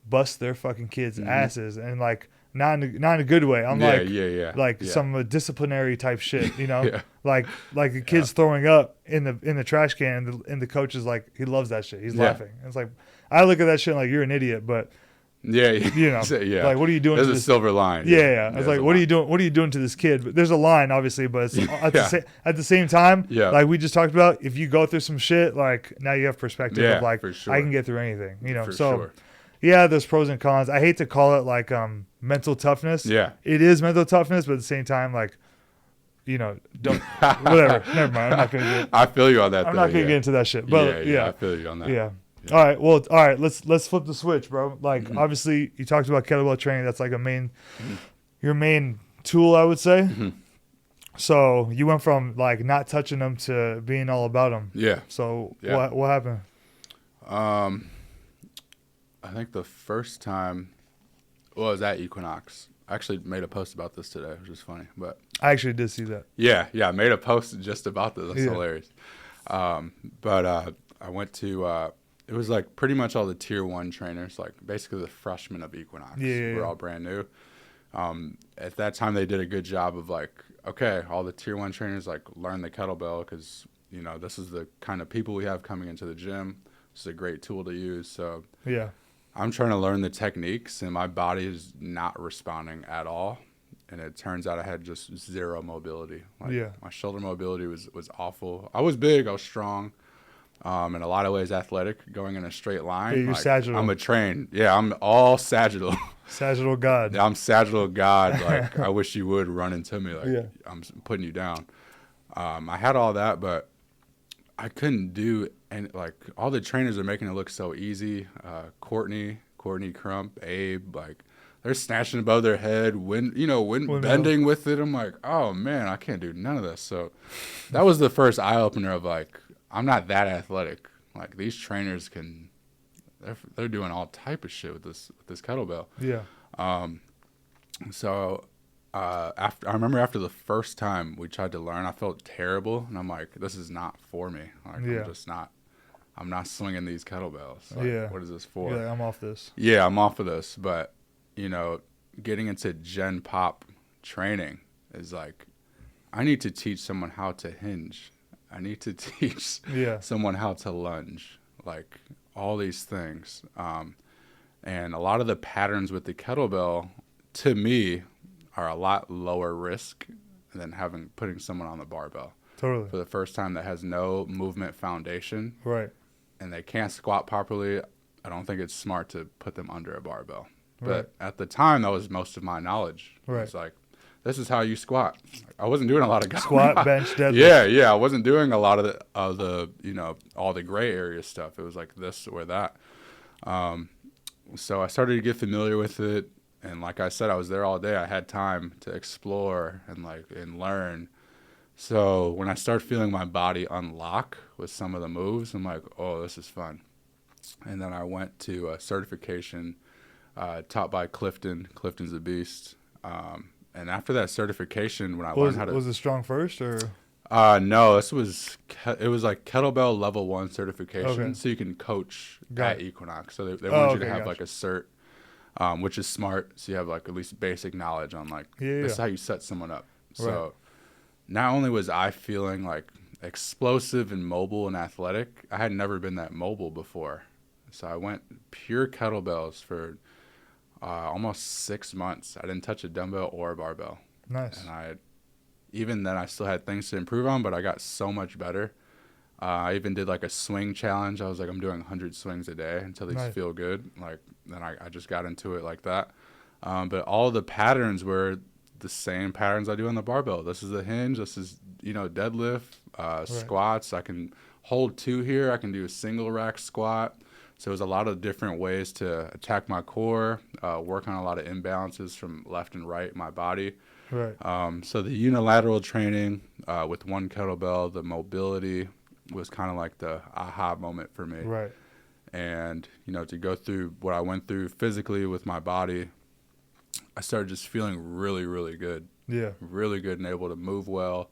bust their fucking kids' asses and like not in a good way. I'm like some disciplinary type shit. Like the kid's throwing up in the trash can and the coach is like, he loves that shit. He's laughing. And it's like, I look at that shit like, you're an idiot, but like what are you doing? There's a silver line. I was like, what are you doing? What are you doing to this kid? But there's a line, obviously, but it's at the same time, like we just talked about, if you go through some shit, like now you have perspective of like, I can get through anything, there's pros and cons. I hate to call it like mental toughness. Yeah, it is mental toughness, but at the same time, like, don't whatever. Never mind. I'm not gonna. I feel you on that. I'm not gonna get into that shit. But I feel you on that. Yeah. All right. Well, all right. Let's flip the switch, bro. Like, obviously, you talked about kettlebell training. That's like your main tool, I would say. So you went from like not touching them to being all about them. Yeah. So what happened? I think the first time was at Equinox. I actually made a post about this today, which is funny. But I actually did see that. Yeah. I made a post just about this. That's hilarious. But I went to. It was like pretty much all the tier 1 trainers, like basically the freshmen of Equinox. We're all brand new. At that time, they did a good job of like, okay, all the tier 1 trainers like learn the kettlebell because this is the kind of people we have coming into the gym. It's a great tool to use. So I'm trying to learn the techniques, and my body is not responding at all. And it turns out I had just zero mobility. My shoulder mobility was awful. I was big. I was strong. In a lot of ways athletic, going in a straight line. Yeah, you're sagittal. I'm a train. Yeah, I'm all sagittal. Sagittal God. I'm sagittal God. Like, I wish you would run into me. Like, I'm putting you down. I had all that, but I couldn't do any, like, all the trainers are making it look so easy. Courtney Crump, Abe, like, they're snatching above their head, wind bending with it. I'm like, oh man, I can't do none of this. So that was the first eye opener of like, I'm not that athletic. Like these trainers they're doing all type of shit with this kettlebell. Yeah. So I remember after the first time we tried to learn, I felt terrible, and I'm like, this is not for me. Like I'm not swinging these kettlebells. Like, what is this for? Yeah, I'm off this. Yeah, I'm off of this. But getting into Gen Pop training is like, I need to teach someone how to hinge. I need to teach someone how to lunge, like all these things. And a lot of the patterns with the kettlebell, to me, are a lot lower risk than putting someone on the barbell. Totally. For the first time that has no movement foundation. Right. And they can't squat properly, I don't think it's smart to put them under a barbell. But at the time, that was most of my knowledge. Right. It's like, this is how you squat. I wasn't doing a lot of squat, bench, deadlift. Yeah. I wasn't doing a lot of the all the gray area stuff. It was like this or that. So I started to get familiar with it, and like I said, I was there all day. I had time to explore and learn. So when I start feeling my body unlock with some of the moves, I'm like, oh, this is fun. And then I went to a certification taught by Clifton. Clifton's a beast. And after that certification, when I learned how to... Was it strong first, or...? No, it was like kettlebell level 1 certification, so you can coach at Equinox. So they want you to have like a cert, which is smart. So you have like at least basic knowledge on this is how you set someone up. So not only was I feeling like explosive and mobile and athletic, I had never been that mobile before. So I went pure kettlebells for almost 6 months. I didn't touch a dumbbell or a barbell. Nice. And even then I still had things to improve on, but I got so much better. I even did like a swing challenge. I was like, I'm doing 100 swings a day until these feel good. Like then I just got into it like that. But all the patterns were the same patterns I do on the barbell. This is the hinge. This is, deadlift, squats. I can hold 2 here. I can do a single rack squat. So there's a lot of different ways to attack my core, work on a lot of imbalances from left and right in my body. Right. So the unilateral training with one kettlebell, the mobility was kind of like the aha moment for me. Right. And, to go through what I went through physically with my body, I started just feeling really, really good. Yeah. Really good and able to move well.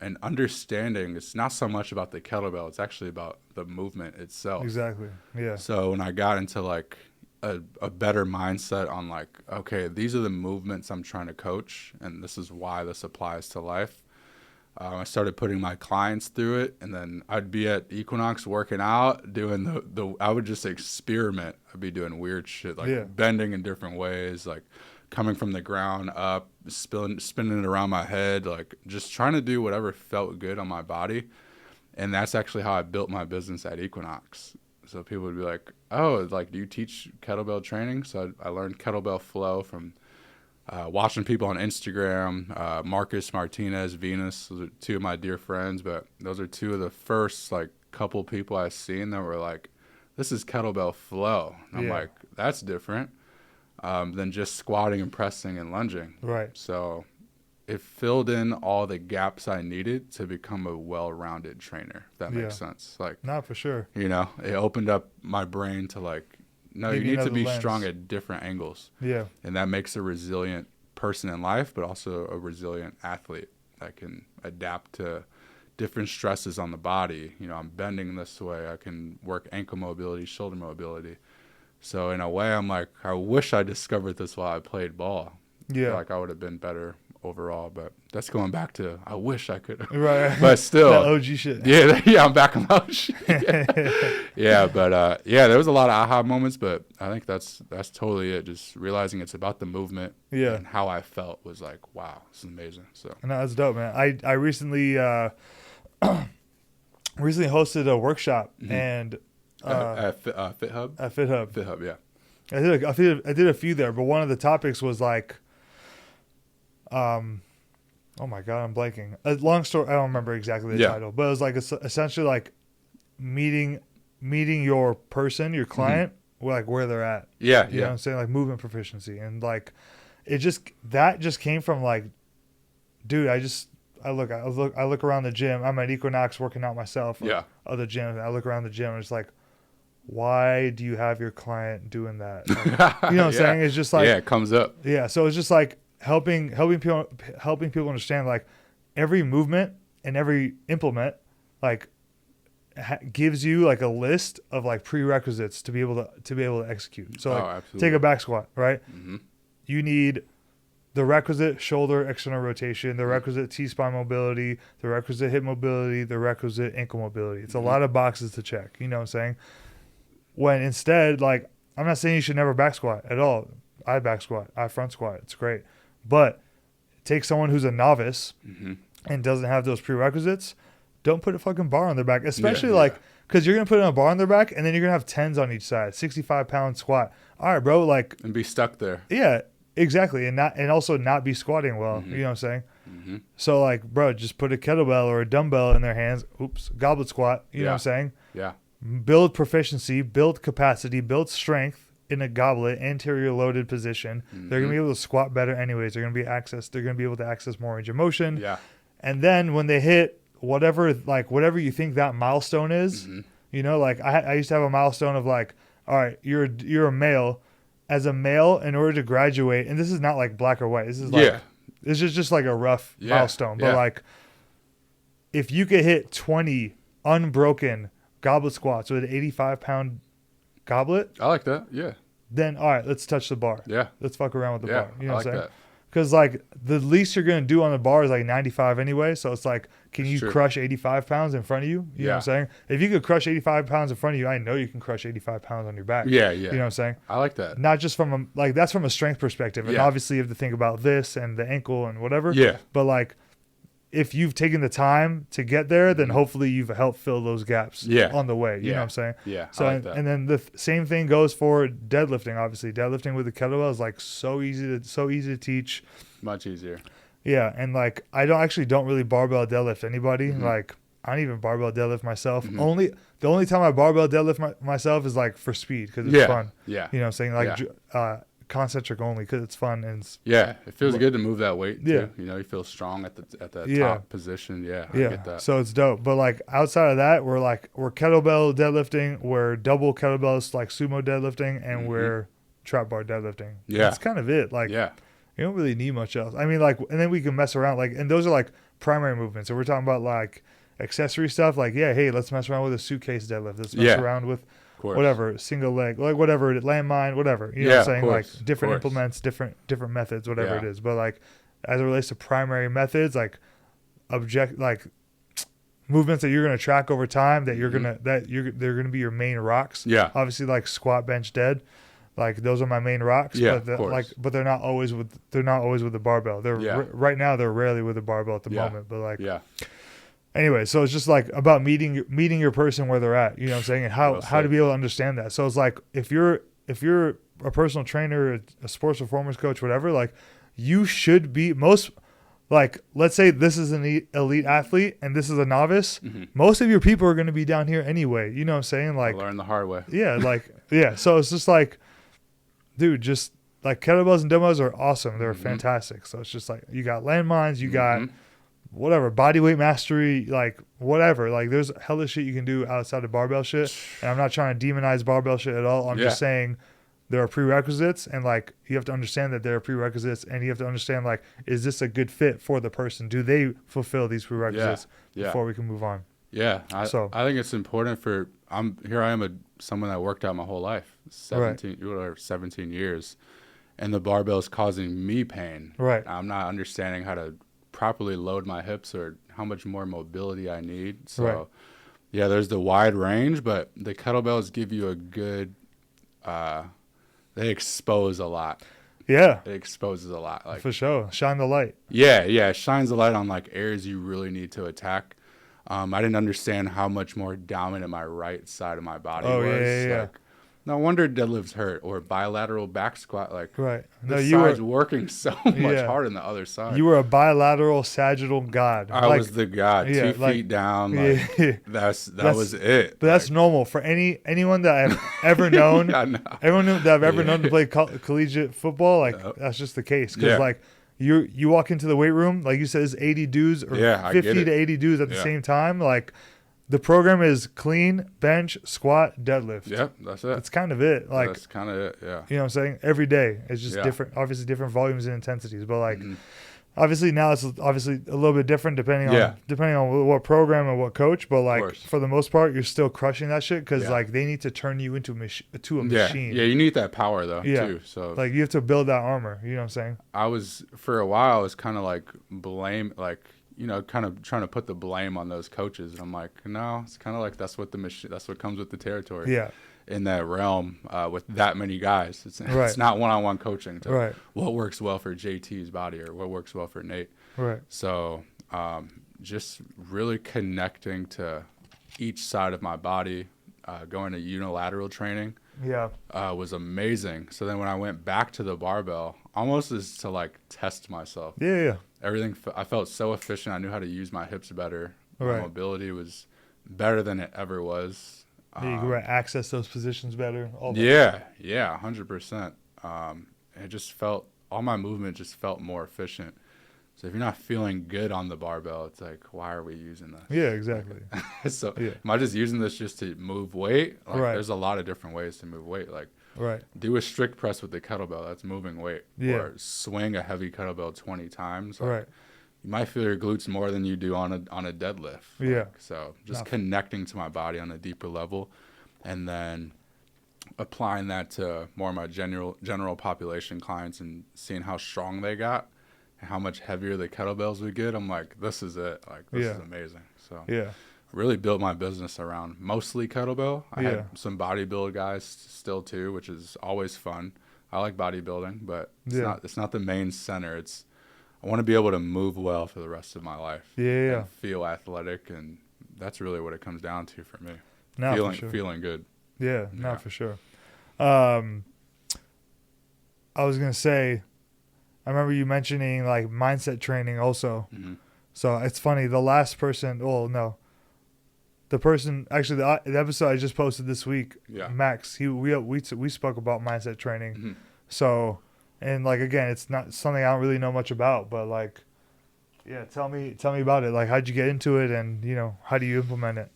And understanding it's not so much about the kettlebell, it's actually about the movement itself. Exactly. Yeah. So when I got into like a better mindset on like, okay, these are the movements I'm trying to coach, and this is why this applies to life. I started putting my clients through it, and then I'd be at Equinox working out, doing I would just experiment. I'd be doing weird shit, like bending in different ways, like coming from the ground up, spinning it around my head, like just trying to do whatever felt good on my body. And that's actually how I built my business at Equinox. So people would be like, oh, like, do you teach kettlebell training? So I learned kettlebell flow from watching people on Instagram, Marcus Martinez, Venus. Those are 2 of my dear friends, but those are 2 of the first like couple people I've seen that were like, this is kettlebell flow. And I'm like, that's different than just squatting and pressing and lunging. Right. So it filled in all the gaps I needed to become a well-rounded trainer, if that makes sense. Like, not for sure. It opened up my brain to like, no, you need to be strong at different angles. Yeah. And that makes a resilient person in life, but also a resilient athlete that can adapt to different stresses on the body. I'm bending this way. I can work ankle mobility, shoulder mobility. So in a way, I'm like, I wish I discovered this while I played ball. Yeah. Like I would have been better overall, but that's going back to I wish I could. Right. But still. That OG shit. Yeah, I'm back on the OG shit. But there was a lot of aha moments, but I think that's totally it. Just realizing it's about the movement. Yeah. And how I felt was like, wow, this is amazing. So. No, that's dope, man. I recently hosted a workshop and at FitHub? At FitHub. FitHub, yeah. I did a few there, but one of the topics was like, oh my God, I'm blanking. A long story. I don't remember exactly the title, but it was like essentially like meeting your person, your client, where they're at. Yeah. You know what I'm saying? Like movement proficiency. And like, that just came from like, dude, I look around the gym. I'm at Equinox working out myself. Yeah. Other gyms. I look around the gym and it's like, why do you have your client doing that? Like, you know what I'm saying? It's just like, it comes up. Yeah. So it's just like helping people understand like every movement and every implement like gives you like a list of like prerequisites to be able to execute. So like, take a back squat, right? Mm-hmm. You need the requisite shoulder external rotation, the requisite T-spine mobility, the requisite hip mobility, the requisite ankle mobility. It's a lot of boxes to check. You know what I'm saying? When instead, like, I'm not saying you should never back squat at all. I back squat, I front squat. It's great. But take someone who's a novice and doesn't have those prerequisites. Don't put a fucking bar on their back, especially like, because you're going to put a bar on their back and then you're going to have 10s on each side, 65-pound squat. All right, bro. Like, and be stuck there. Yeah, exactly. And also not be squatting well. You know what I'm saying? Mm-hmm. So like, bro, just put a kettlebell or a dumbbell in their hands. Oops. Goblet squat. You know what I'm saying? Yeah. Build proficiency, build capacity, build strength in a goblet, anterior loaded position. They're going to be able to squat better anyways. They're going to be able to access more range of motion. Yeah. And then when they hit whatever you think that milestone is, you know, like I used to have a milestone of like, all right, you're a male. As a male, in order to graduate, and this is not like black or white. This is like, this is just like a rough milestone. But like, if you could hit 20 unbroken goblet squats with an 85-pound goblet, I like that. Yeah. Then all right, let's touch the bar. Yeah. Let's fuck around with the bar. You know what I'm saying? That. Because like the least you're gonna do on the bar is like 95 anyway. So it's like, can you crush 85 pounds in front of you? You know what I'm saying? If you could crush 85 pounds in front of you, I know you can crush 85 pounds on your back. Yeah. You know what I'm saying? I like that. Not just from that's from a strength perspective, and obviously you have to think about this and the ankle and whatever. Yeah. But like, if you've taken the time to get there, then hopefully you've helped fill those gaps on the way. You know what I'm saying? Yeah. So I like that. and then the same thing goes for deadlifting. Obviously, deadlifting with the kettlebell is like so easy to teach. Much easier. Yeah, and like I don't really barbell deadlift anybody. Like I don't even barbell deadlift myself. The only time I barbell deadlift myself is like for speed because it's fun. Yeah. You know what I'm saying? Like concentric only because it's fun and it feels good to move that weight too. Yeah. You know, you feel strong at the top position. Yeah. I get that. So it's dope. But like outside of that, we're kettlebell deadlifting, we're double kettlebells like sumo deadlifting, and we're trap bar deadlifting. Yeah. That's kind of it. Like you don't really need much else. I mean, like, and then we can mess around, like, and those are like primary movements. So we're talking about like accessory stuff, like, hey, let's mess around with a suitcase deadlift. Let's mess around with whatever, single leg, like whatever, landmine, whatever. You know what I'm saying? Like different implements, different methods, whatever it is. But like, as it relates to primary methods, like movements that you're gonna track over time, that they're gonna be your main rocks. Yeah. Obviously, like squat, bench, dead. Like those are my main rocks, but they're not always with the barbell. They're right now they're rarely with the barbell at the moment, but like anyway, so it's just like about meeting your person where they're at, you know what I'm saying, and how to be able to understand that. So it's like if you're a personal trainer, a sports performance coach, whatever, like you should be like, let's say this is an elite athlete and this is a novice. Most of your people are going to be down here anyway. You know what I'm saying? Like learn the hard way. So it's just like, dude, just like kettlebells and dumbbells are awesome. They're fantastic. So it's just like you got landmines, you got whatever, body weight mastery, like whatever. Like there's hella shit you can do outside of barbell shit. And I'm not trying to demonize barbell shit at all. I'm just saying there are prerequisites, and like you have to understand that there are prerequisites, and you have to understand like, is this a good fit for the person? Do they fulfill these prerequisites before we can move on? Yeah. I think it's important I am someone that worked out my whole life, 17 years, and the barbell is causing me pain. Right. I'm not understanding how to properly load my hips or how much more mobility I need. So there's the wide range, but the kettlebells give you a good, they expose a lot. Yeah. It exposes a lot. Like, for sure. Shine the light. Yeah. It shines the light on like areas you really need to attack. I didn't understand how much more dominant my right side of my body was. No wonder deadlifts hurt, or bilateral back squat. Like, right. No, the you side's were working so much harder than the other side. You were a bilateral sagittal god. I was the god, 2 feet down. Like, that was it. But that's normal for anyone that I've ever known. Everyone that I've ever known to play collegiate football. Like, that's just the case. Because like you walk into the weight room, like you said, it's 80 dudes or 50 to 80 dudes at the same time. Like, the program is clean, bench, squat, deadlift. Yep, that's it. That's kind of it. Like, that's kind of it, yeah. You know what I'm saying? Every day. It's just different, obviously different volumes and intensities. But like, obviously now it's obviously a little bit different depending on what program and what coach. But like, for the most part, you're still crushing that shit because like they need to turn you into a machine. Yeah, you need that power though too. So like you have to build that armor. You know what I'm saying? For a while, I was kind of like kind of trying to put the blame on those coaches. And I'm like, no, it's kind of like that's what comes with the territory. Yeah. In that realm, with that many guys, it's not one-on-one coaching. What works well for JT's body or what works well for Nate. Right. So, just really connecting to each side of my body, going to unilateral training. Yeah. Was amazing. So then when I went back to the barbell, almost as to like test myself. Yeah. Everything, I felt so efficient. I knew how to use my hips better. My mobility was better than it ever was. You could access those positions better. 100%. It just felt, all my movement just felt more efficient. So if you're not feeling good on the barbell, it's like, why are we using this? Yeah, exactly. So am I just using this just to move weight? Like, there's a lot of different ways to move weight. Like, do a strict press with the kettlebell. That's moving weight. Or swing a heavy kettlebell 20 times. Like, you might feel your glutes more than you do on a deadlift. Like, so just connecting to my body on a deeper level, and then applying that to more of my general population clients and seeing how strong they got and how much heavier the kettlebells would get. I'm like, this is it. Like, this is amazing. So really built my business around mostly kettlebell. I had some bodybuild guys still too, which is always fun. I like bodybuilding, but it's not the main center. I want to be able to move well for the rest of my life. And feel athletic, and that's really what it comes down to for me. Feeling good. For sure. I was gonna say, I remember you mentioning like mindset training also. So it's funny. The last person, the episode I just posted this week, Max. We spoke about mindset training. So. And like, again, it's not something I don't really know much about, but like, tell me about it. Like, how'd you get into it, and how do you implement it?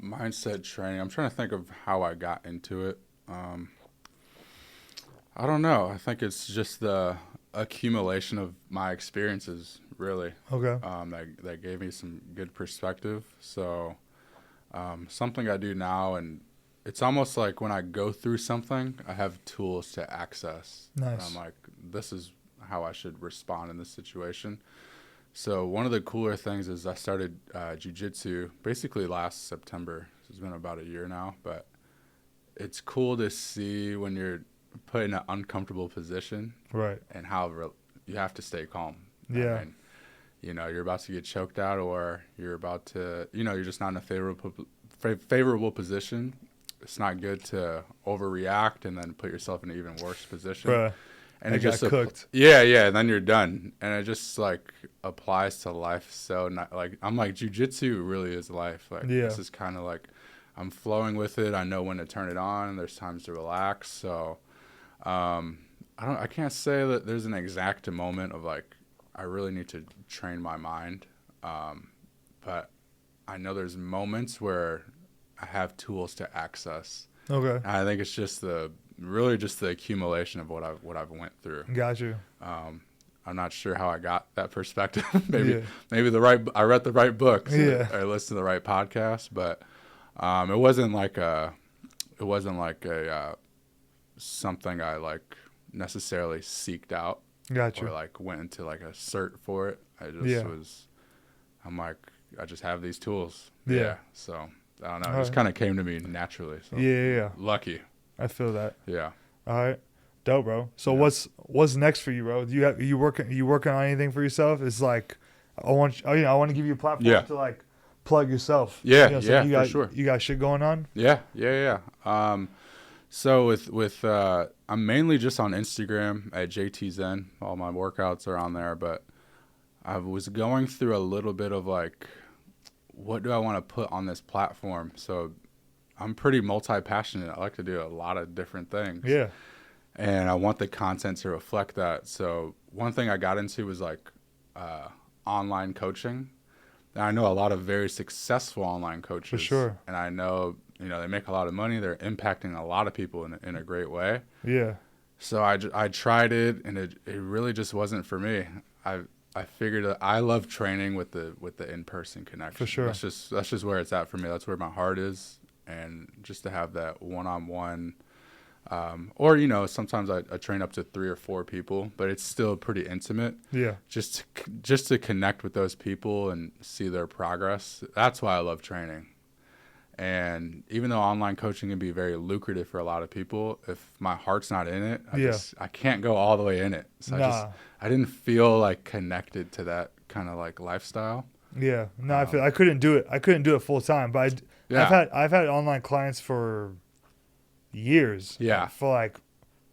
Mindset training. I'm trying to think of how I got into it. I don't know. I think it's just the accumulation of my experiences, really. Okay. That gave me some good perspective. So, something I do now, and it's almost like when I go through something, I have tools to access. Nice. I'm like, this is how I should respond in this situation. So one of the cooler things is I started jiu-jitsu basically last September. It's been about a year now, but it's cool to see when you're put in an uncomfortable position, and how you have to stay calm. Yeah. You're about to get choked out, or you're about to, you're just not in a favorable position. It's not good to overreact and then put yourself in an even worse position. And it just cooked. And then you're done. And it just like applies to life. So I'm like, jiu-jitsu really is life. Like, this is kind of like, I'm flowing with it. I know when to turn it on. There's times to relax. So I can't say that there's an exact moment of like, I really need to train my mind. But I know there's moments where I have tools to access. Okay. And I think it's just the accumulation of what I've went through. Got you. I'm not sure how I got that perspective. maybe I read the right books. I listened to the right podcast, but it wasn't like a something I like necessarily seeked out. Got you. Or like went into like a cert for it. I just I'm like, I just have these tools. So I don't know. It just kind of came to me naturally. So. Lucky. I feel that. Yeah. All right. Dope, bro. So what's next for you, bro? You working on anything for yourself? It's like I want to give you a platform to like plug yourself. Yeah, So for sure. You got shit going on? Yeah. So with I'm mainly just on Instagram at JTZen. All my workouts are on there, but I was going through a little bit of like, what do I want to put on this platform? So I'm pretty multi-passionate. I like to do a lot of different things. Yeah. And I want the content to reflect that. So one thing I got into was like online coaching. And I know a lot of very successful online coaches. For sure. And I know, they make a lot of money. They're impacting a lot of people in a great way. Yeah. So I tried it, and it really just wasn't for me. I figured that I love training with the in-person connection. For sure. That's just where it's at for me. That's where my heart is. And just to have that one-on-one, or sometimes I train up to 3 or 4 people, but it's still pretty intimate. Yeah. Just to connect with those people and see their progress. That's why I love training. And even though online coaching can be very lucrative for a lot of people, if my heart's not in it, I can't go all the way in it. So I didn't feel like connected to that kind of like lifestyle. Yeah. No, I couldn't do it. I couldn't do it full time, but I've had online clients for years. Yeah. For like,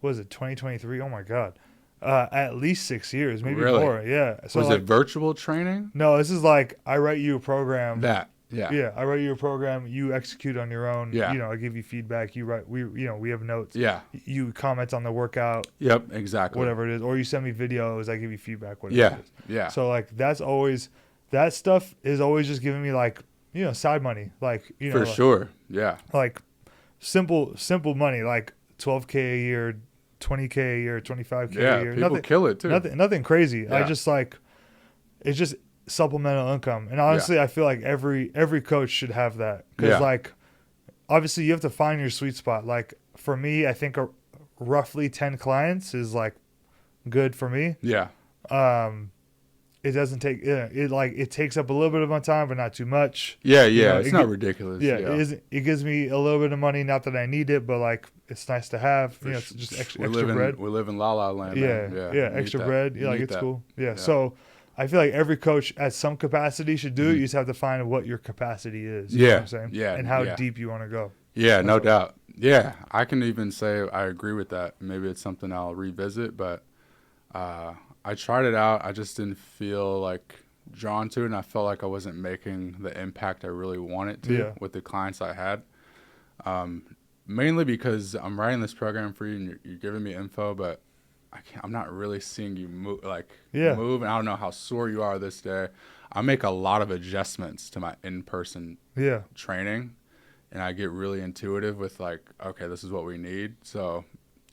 what is it, 2023? Oh my God. At least 6 years, maybe really? More. Yeah. So was it virtual training? No, this is like, I write you a program. Yeah. Yeah. I write you a program. You execute on your own. Yeah. I give you feedback. You write, we have notes. Yeah. You comment on the workout. Yep. Exactly. Whatever it is. Or you send me videos. I give you feedback. Whatever it is. Yeah. So like, that stuff is always just giving me like, side money. Like, for sure. Yeah. Like simple money, like $12K a year, $20K a year, $25K a year. People kill it too. Nothing crazy. Yeah. I just like, it's just supplemental income. And honestly, I feel like every coach should have that. Because like, obviously you have to find your sweet spot. Like for me, I think roughly 10 clients is like good for me. Yeah. It doesn't take it takes up a little bit of my time, but not too much. Yeah. It's not ridiculous. Yeah, it gives me a little bit of money. Not that I need it, but like it's nice to have. It's just extra bread. We live in La La Land. Yeah. Extra bread. Yeah, like it's cool. Yeah. So I feel like every coach at some capacity should do it. You just have to find what your capacity is. You know what I'm saying? Yeah. And how deep you want to go. Yeah, no doubt. Yeah, I can even say I agree with that. Maybe it's something I'll revisit, but I tried it out. I just didn't feel like drawn to it, and I felt like I wasn't making the impact I really wanted to with the clients I had. Mainly because I'm writing this program for you, and you're giving me info, but I'm not really seeing you move. Move, and I don't know how sore you are this day. I make a lot of adjustments to my in-person training, and I get really intuitive with like, okay, this is what we need. So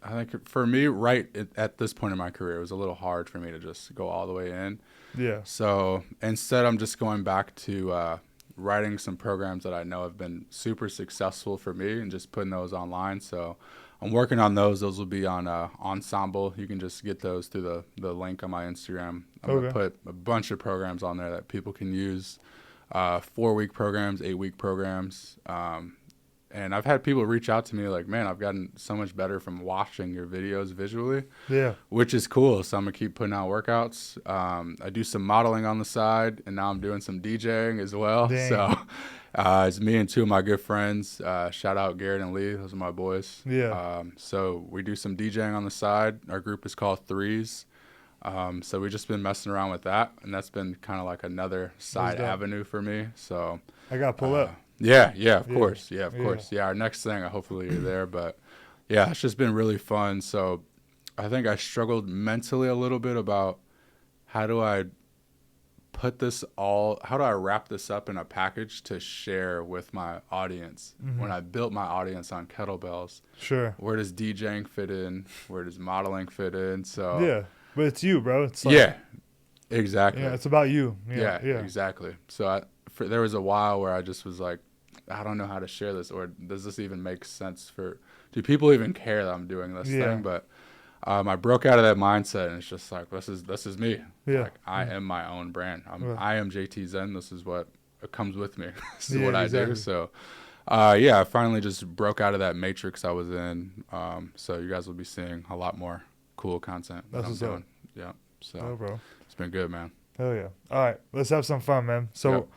I think for me, at this point in my career, it was a little hard for me to just go all the way in. Yeah. So instead, I'm just going back to writing some programs that I know have been super successful for me and just putting those online. So I'm working on those. Those will be on Ensemble. You can just get those through the link on my Instagram. I'm going to put a bunch of programs on there that people can use, 4-week programs, 8-week programs. And I've had people reach out to me like, man, I've gotten so much better from watching your videos visually. Yeah. Which is cool. So I'm going to keep putting out workouts. I do some modeling on the side, and now I'm doing some DJing as well. Dang. So it's me and 2 of my good friends. Shout out Garrett and Lee. Those are my boys. Yeah. So we do some DJing on the side. Our group is called Threes. So we've just been messing around with that, and that's been kind of like another side avenue for me. So I got to pull up. Yeah, of course. Yeah, of course. Yeah, our next thing, hopefully you're there. But, yeah, it's just been really fun. So I think I struggled mentally a little bit about how do I wrap this up in a package to share with my audience when I built my audience on kettlebells. Sure. Where does DJing fit in? Where does modeling fit in? So yeah, but it's you, bro. It's like, exactly. Yeah, it's about you. Yeah, exactly. So there was a while where I just was like, I don't know how to share this, or does this even make sense do people even care that I'm doing this thing? But I broke out of that mindset, and it's just like, this is me. Yeah. Like, I am my own brand. I am JTZen. This is what comes with me. This is what I do. So, I finally just broke out of that matrix I was in. So you guys will be seeing a lot more cool content that I'm doing. Yeah. So bro. It's been good, man. Hell yeah. All right. Let's have some fun, man. So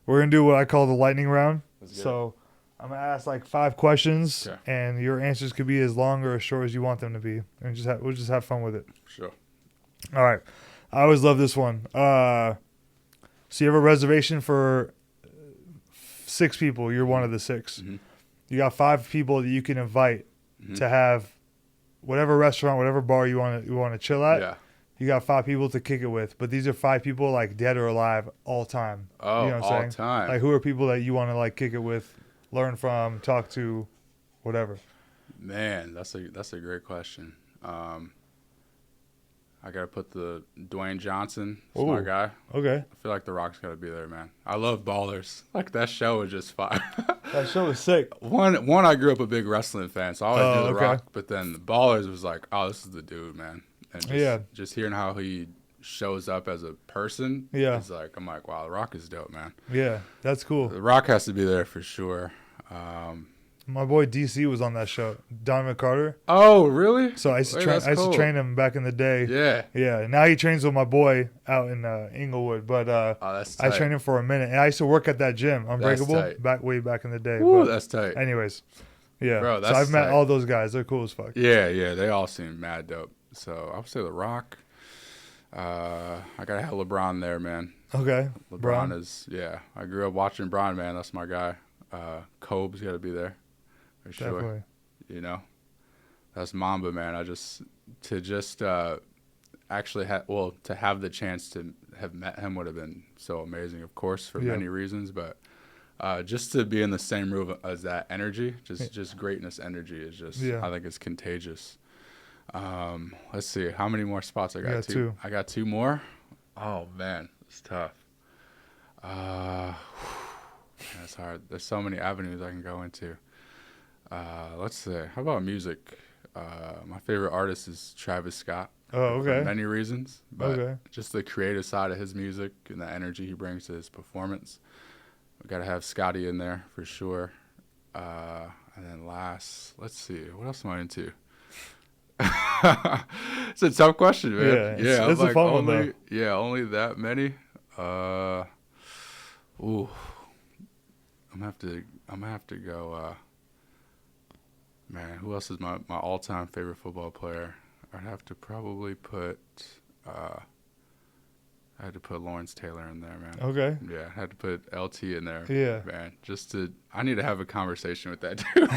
We're going to do what I call the lightning round. So I'm going to ask like 5 questions, and your answers could be as long or as short as you want them to be. And we'll just have fun with it. Sure. All right. I always love this one. So you have a reservation for 6 people. You're one of the 6. Mm-hmm. You got 5 people that you can invite to have whatever restaurant, whatever bar you want to chill at. Yeah. You got 5 people to kick it with, but these are 5 people like dead or alive all time. Oh, you know what I'm saying? time. Like, who are people that you want to like kick it with, learn from, talk to, whatever? Man, that's a great question. I gotta put the Dwayne Johnson. That's my guy. Okay. I feel like The Rock's gotta be there, man. I love Ballers. Like, that show was just fire. That show was sick. One, I grew up a big wrestling fan, so I always knew The Rock. But then the Ballers was like, oh, this is the dude, man. And just hearing how he shows up as a person, it's like, I'm like, wow, The Rock is dope, man. Yeah, that's cool. The Rock has to be there for sure. My boy DC was on that show, Don McCarter. Oh, really? So I used to train him back in the day. Yeah. Yeah. Now he trains with my boy out in Inglewood, but that's tight. I trained him for a minute, and I used to work at that gym, Unbreakable, way back in the day. Ooh, that's tight. Anyways, yeah. Bro, so I've met all those guys. They're cool as fuck. Yeah, they all seem mad dope. So I would say The Rock. I gotta have LeBron there, man. Okay. LeBron is I grew up watching Bron, man. That's my guy. Kobe's gotta be there. For sure. Definitely. You know, that's Mamba, man. Actually to have the chance to have met him would have been so amazing, of course, for many reasons, but just to be in the same room as that energy, just greatness energy is just, I think it's contagious. Let's see, how many more spots I got? 2. I got 2 more. Oh man, it's tough. That's hard. There's so many avenues I can go into. Let's see. How about music? My favorite artist is Travis Scott. Oh, okay. For many reasons, but just the creative side of his music and the energy he brings to his performance. We got to have Scotty in there for sure. And then last, let's see. What else am I into? It's a tough question, man. Yeah, it's a fun one, though. Yeah, only that many. Ooh. I'm gonna have to go. Man, who else is my all-time favorite football player? I'd have to probably put. I had to put Lawrence Taylor in there, man. Okay. Yeah, I had to put LT in there. Yeah. Man, I need to have a conversation with that dude.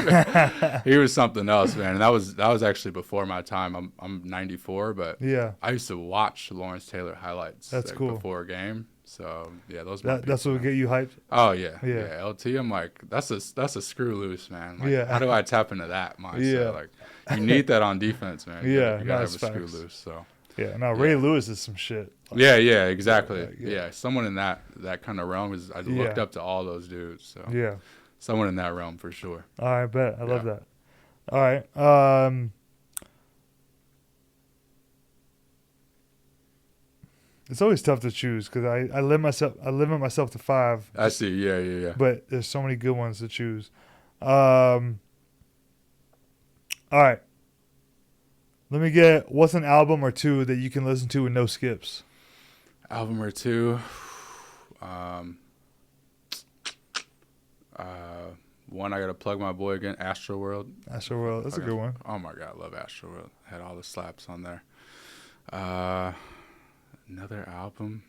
He was something else, man. And that was actually before my time. I'm 94, but I used to watch Lawrence Taylor highlights. That's cool. Before a game. So yeah, that's what would get you hyped. Oh yeah. LT, I'm like, that's a screw loose, man. Like, how do I tap into that mindset? Yeah. Like, you need that on defense, man. You gotta have a screw loose. So. Yeah, no, Ray Lewis is some shit. Like, yeah, exactly. Yeah, someone in that kind of realm I looked up to all those dudes. So someone in that realm for sure. All right, bet. I love that. All right. It's always tough to choose because I limit myself to 5. I see. Yeah. But there's so many good ones to choose. All right. Let me get, what's an album or 2 that you can listen to with no skips? Album or 2. One, I got to plug my boy again, Astroworld. Astroworld, that's a good one. Oh, my God, I love Astroworld. Had all the slaps on there. Another album,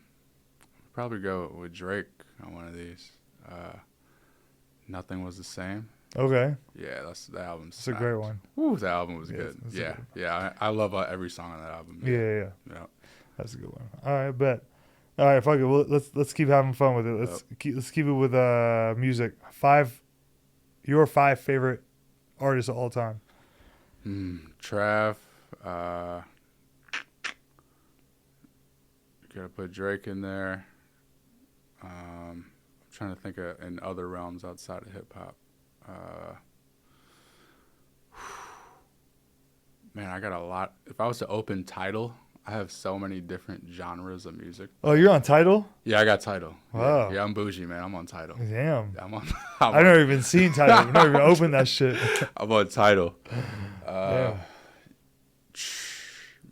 I'd probably go with Drake on one of these. Nothing Was the Same. Okay. Yeah, the album. That's a great one. Ooh, the album was good. Yeah. I love every song on that album. Yeah. That's a good one. All right, bet. All right, fuck it. Well, let's keep having fun with it. Let's keep it with music. Your 5 favorite artists of all time. Trav. Gotta put Drake in there. I'm trying to think in other realms outside of hip hop. Man, I got a lot. If I was to open Tidal, I have so many different genres of music. Oh, you're on Tidal? Yeah, I got Tidal. Wow. Yeah, I'm bougie, man. I'm on Tidal. Damn. I've never even seen Tidal. I've never even opened that shit. I'm on Tidal. Yeah.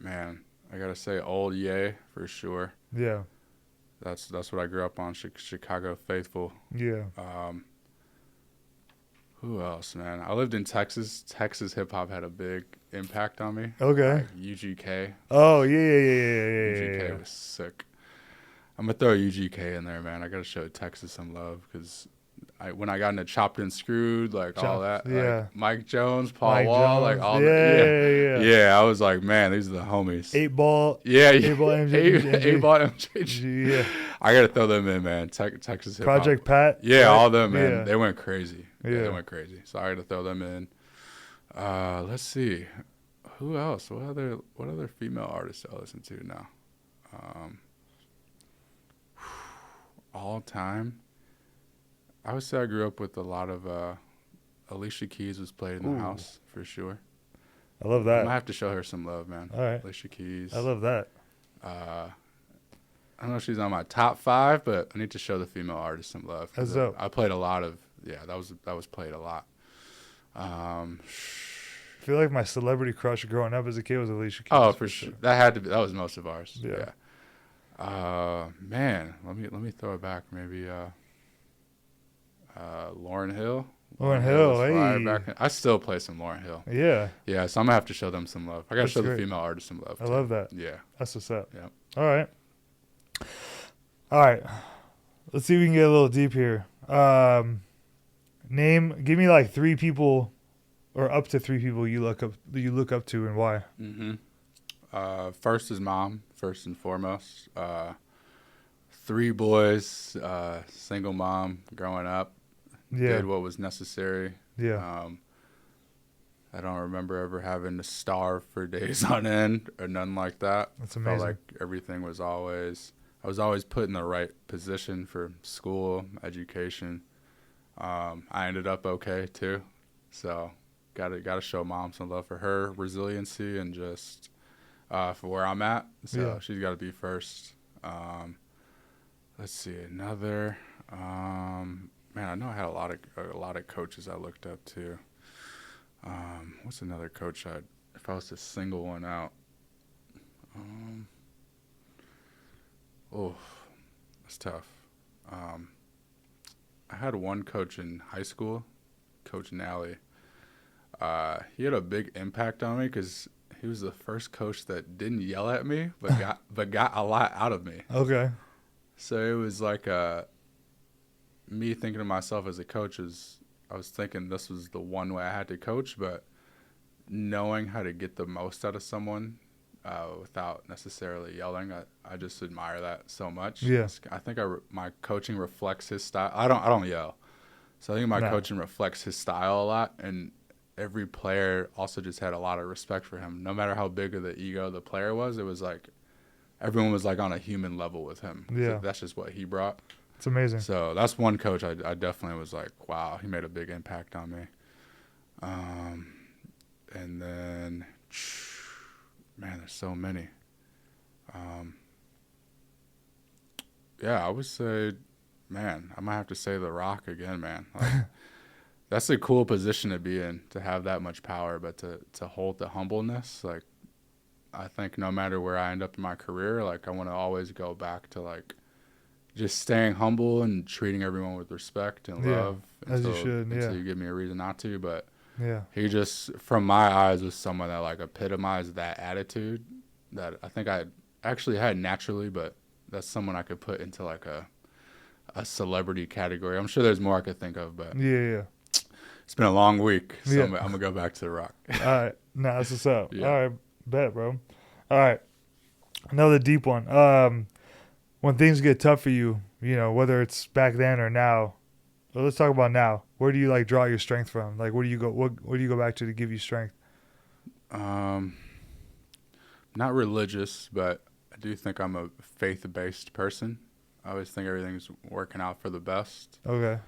Man, I gotta say Old Ye for sure. Yeah. That's what I grew up on. Chicago faithful. Yeah. Who else, man? I lived in Texas. Texas hip hop had a big impact on me. Okay. Like UGK. Oh yeah. UGK was sick. I'm gonna throw UGK in there, man. I gotta show Texas some love because when I got into Chopped and Screwed, like all that, like Mike Jones, Paul Wall, like all that. Yeah. I was like, man, these are the homies. 8 Ball. Yeah. 8 Ball MJ. 8 Ball MJ. Yeah. I gotta throw them in, man. Texas hip hop. Project Pat. Yeah, right? all of them, man. Yeah. They went crazy. Yeah, they went crazy. So I gotta throw them in. Let's see. Who else? What other female artists do I listen to now? All time. I would say I grew up with a lot of Alicia Keys was played in the house for sure. I love that. I'm gonna have to show her some love, man. All right. Alicia Keys. I love that. I don't know if she's on my top 5, but I need to show the female artists some love. That's dope. I played a lot of that was played a lot. I feel like my celebrity crush growing up as a kid was Alicia Keys. Oh, for sure. That had to be. That was most of ours. Yeah. Man, let me throw it back. Maybe Lauryn Hill. Lauryn Hill, hey. I still play some Lauryn Hill. Yeah. Yeah, so I'm gonna have to show them some love. I gotta show the female artists some love. I love that. Yeah. That's what's up. Yeah. All right. Let's see if we can get a little deep here. Give me like 3 people, or up to 3 people you look up to, and why. First is mom, first and foremost. 3 boys, single mom, growing up. Yeah. Did what was necessary. Yeah. I don't remember ever having to starve for days on end or nothing like that. That's amazing. Felt like everything was I was always put in the right position for school, education. I ended up okay too. So gotta show mom some love for her resiliency and just for where I'm at. So she's gotta be first. Let's see, another man, I know I had a lot of coaches I looked up to. What's another coach if I was to single one out? That's tough. I had one coach in high school, Coach Nally. He had a big impact on me because he was the first coach that didn't yell at me, but got a lot out of me. Okay. So it was like me thinking to myself as a coach I was thinking this was the one way I had to coach, but knowing how to get the most out of someone without necessarily yelling, I just admire that so much. Yeah. I think my coaching reflects his style. I don't yell, so I think my coaching reflects his style a lot, and every player also just had a lot of respect for him. No matter how big of the ego the player was, it was like everyone was like on a human level with him. Yeah. So that's just what he brought. It's amazing. So that's one coach I definitely was like, wow, he made a big impact on me. And then, man, there's so many. I would say, man, I might have to say The Rock again, man. Like, that's a cool position to be in, to have that much power, but to hold the humbleness. Like, I think no matter where I end up in my career, like, I want to always go back to, like, just staying humble and treating everyone with respect and love. As you should, until you give me a reason not to. But he just, from my eyes, was someone that, like, epitomized that attitude that I think I actually had naturally, but that's someone I could put into, like, a celebrity category. I'm sure there's more I could think of, but it's been a long week, so I'm going to go back to The Rock. All right. Nah, that's what's up. All right. Bet, bro. All right. Another deep one. When things get tough for you, whether it's back then or now, well, let's talk about now. Where do you like draw your strength from? Like, where do you go back to give you strength? Not religious, but I do think I'm a faith-based person. I always think everything's working out for the best. Okay.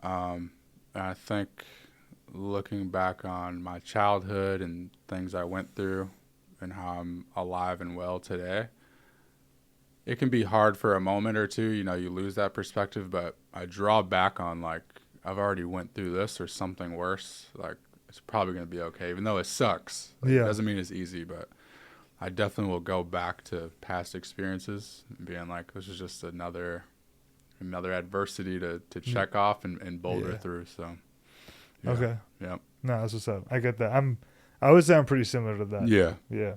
And I think looking back on my childhood and things I went through and how I'm alive and well today, it can be hard for a moment or two, you lose that perspective, but I draw back on, like, I've already went through this or something worse. Like, it's probably going to be okay, even though it sucks. Like, it doesn't mean it's easy, but I definitely will go back to past experiences and being like, this is just another adversity to check off and boulder through. So, yeah. Okay. Yeah. No, that's what's up. I get that. I would say I'm pretty similar to that. Yeah. Yeah.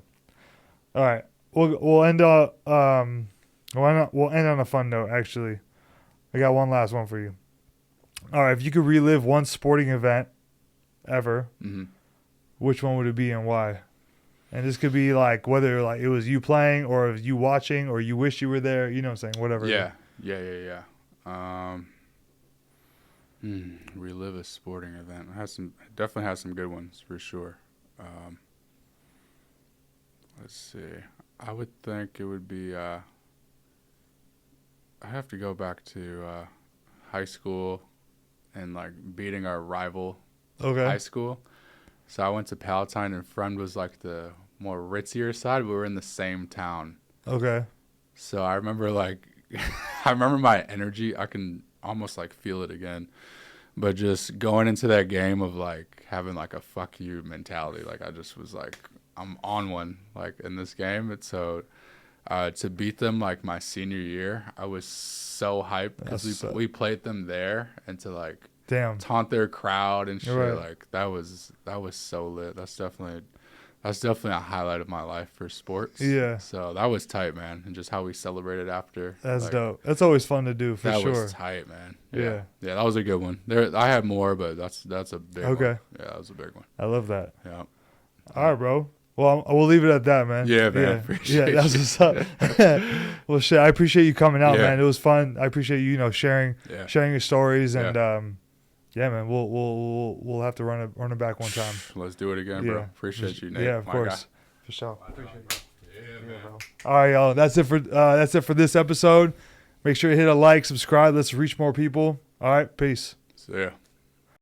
All right. We'll end we'll end on a fun note. Actually, I got one last one for you. All right. If you could relive one sporting event ever, which one would it be and why? And this could be like whether like it was you playing or you watching or you wish you were there. You know what I'm saying? Whatever. Yeah. Relive a sporting event. Definitely has some good ones for sure. Let's see. I would think it would be. I have to go back to high school and like beating our rival high school. So I went to Palatine, and Friend was like the more ritzier side. But we were in the same town. Okay. So I remember I remember my energy. I can almost like feel it again. But just going into that game of like having like a fuck you mentality. Like I just was like, I'm on one like in this game. And so to beat them like my senior year, I was so hyped because we played them there, and to like taunt their crowd and shit. Right. Like that was so lit. That's definitely a highlight of my life for sports. Yeah. So that was tight, man. And just how we celebrated after. That's dope. That's always fun to do for sure. That was tight, man. Yeah. Yeah, that was a good one. I had more, but that's a big one. Yeah, that was a big one. I love that. Yeah. All right, bro. Well, we'll leave it at that, man. Yeah, man. Yeah, that's what's up. Well, shit, I appreciate you coming out, man. It was fun. I appreciate you, sharing your stories, and yeah, man. We'll have to run it back one time. Let's do it again, bro. Appreciate you, Nate. Yeah, of course, for sure. I appreciate you. Yeah, man. Bro. All right, y'all. That's it for this episode. Make sure you hit a like, subscribe. Let's reach more people. All right, peace. See ya.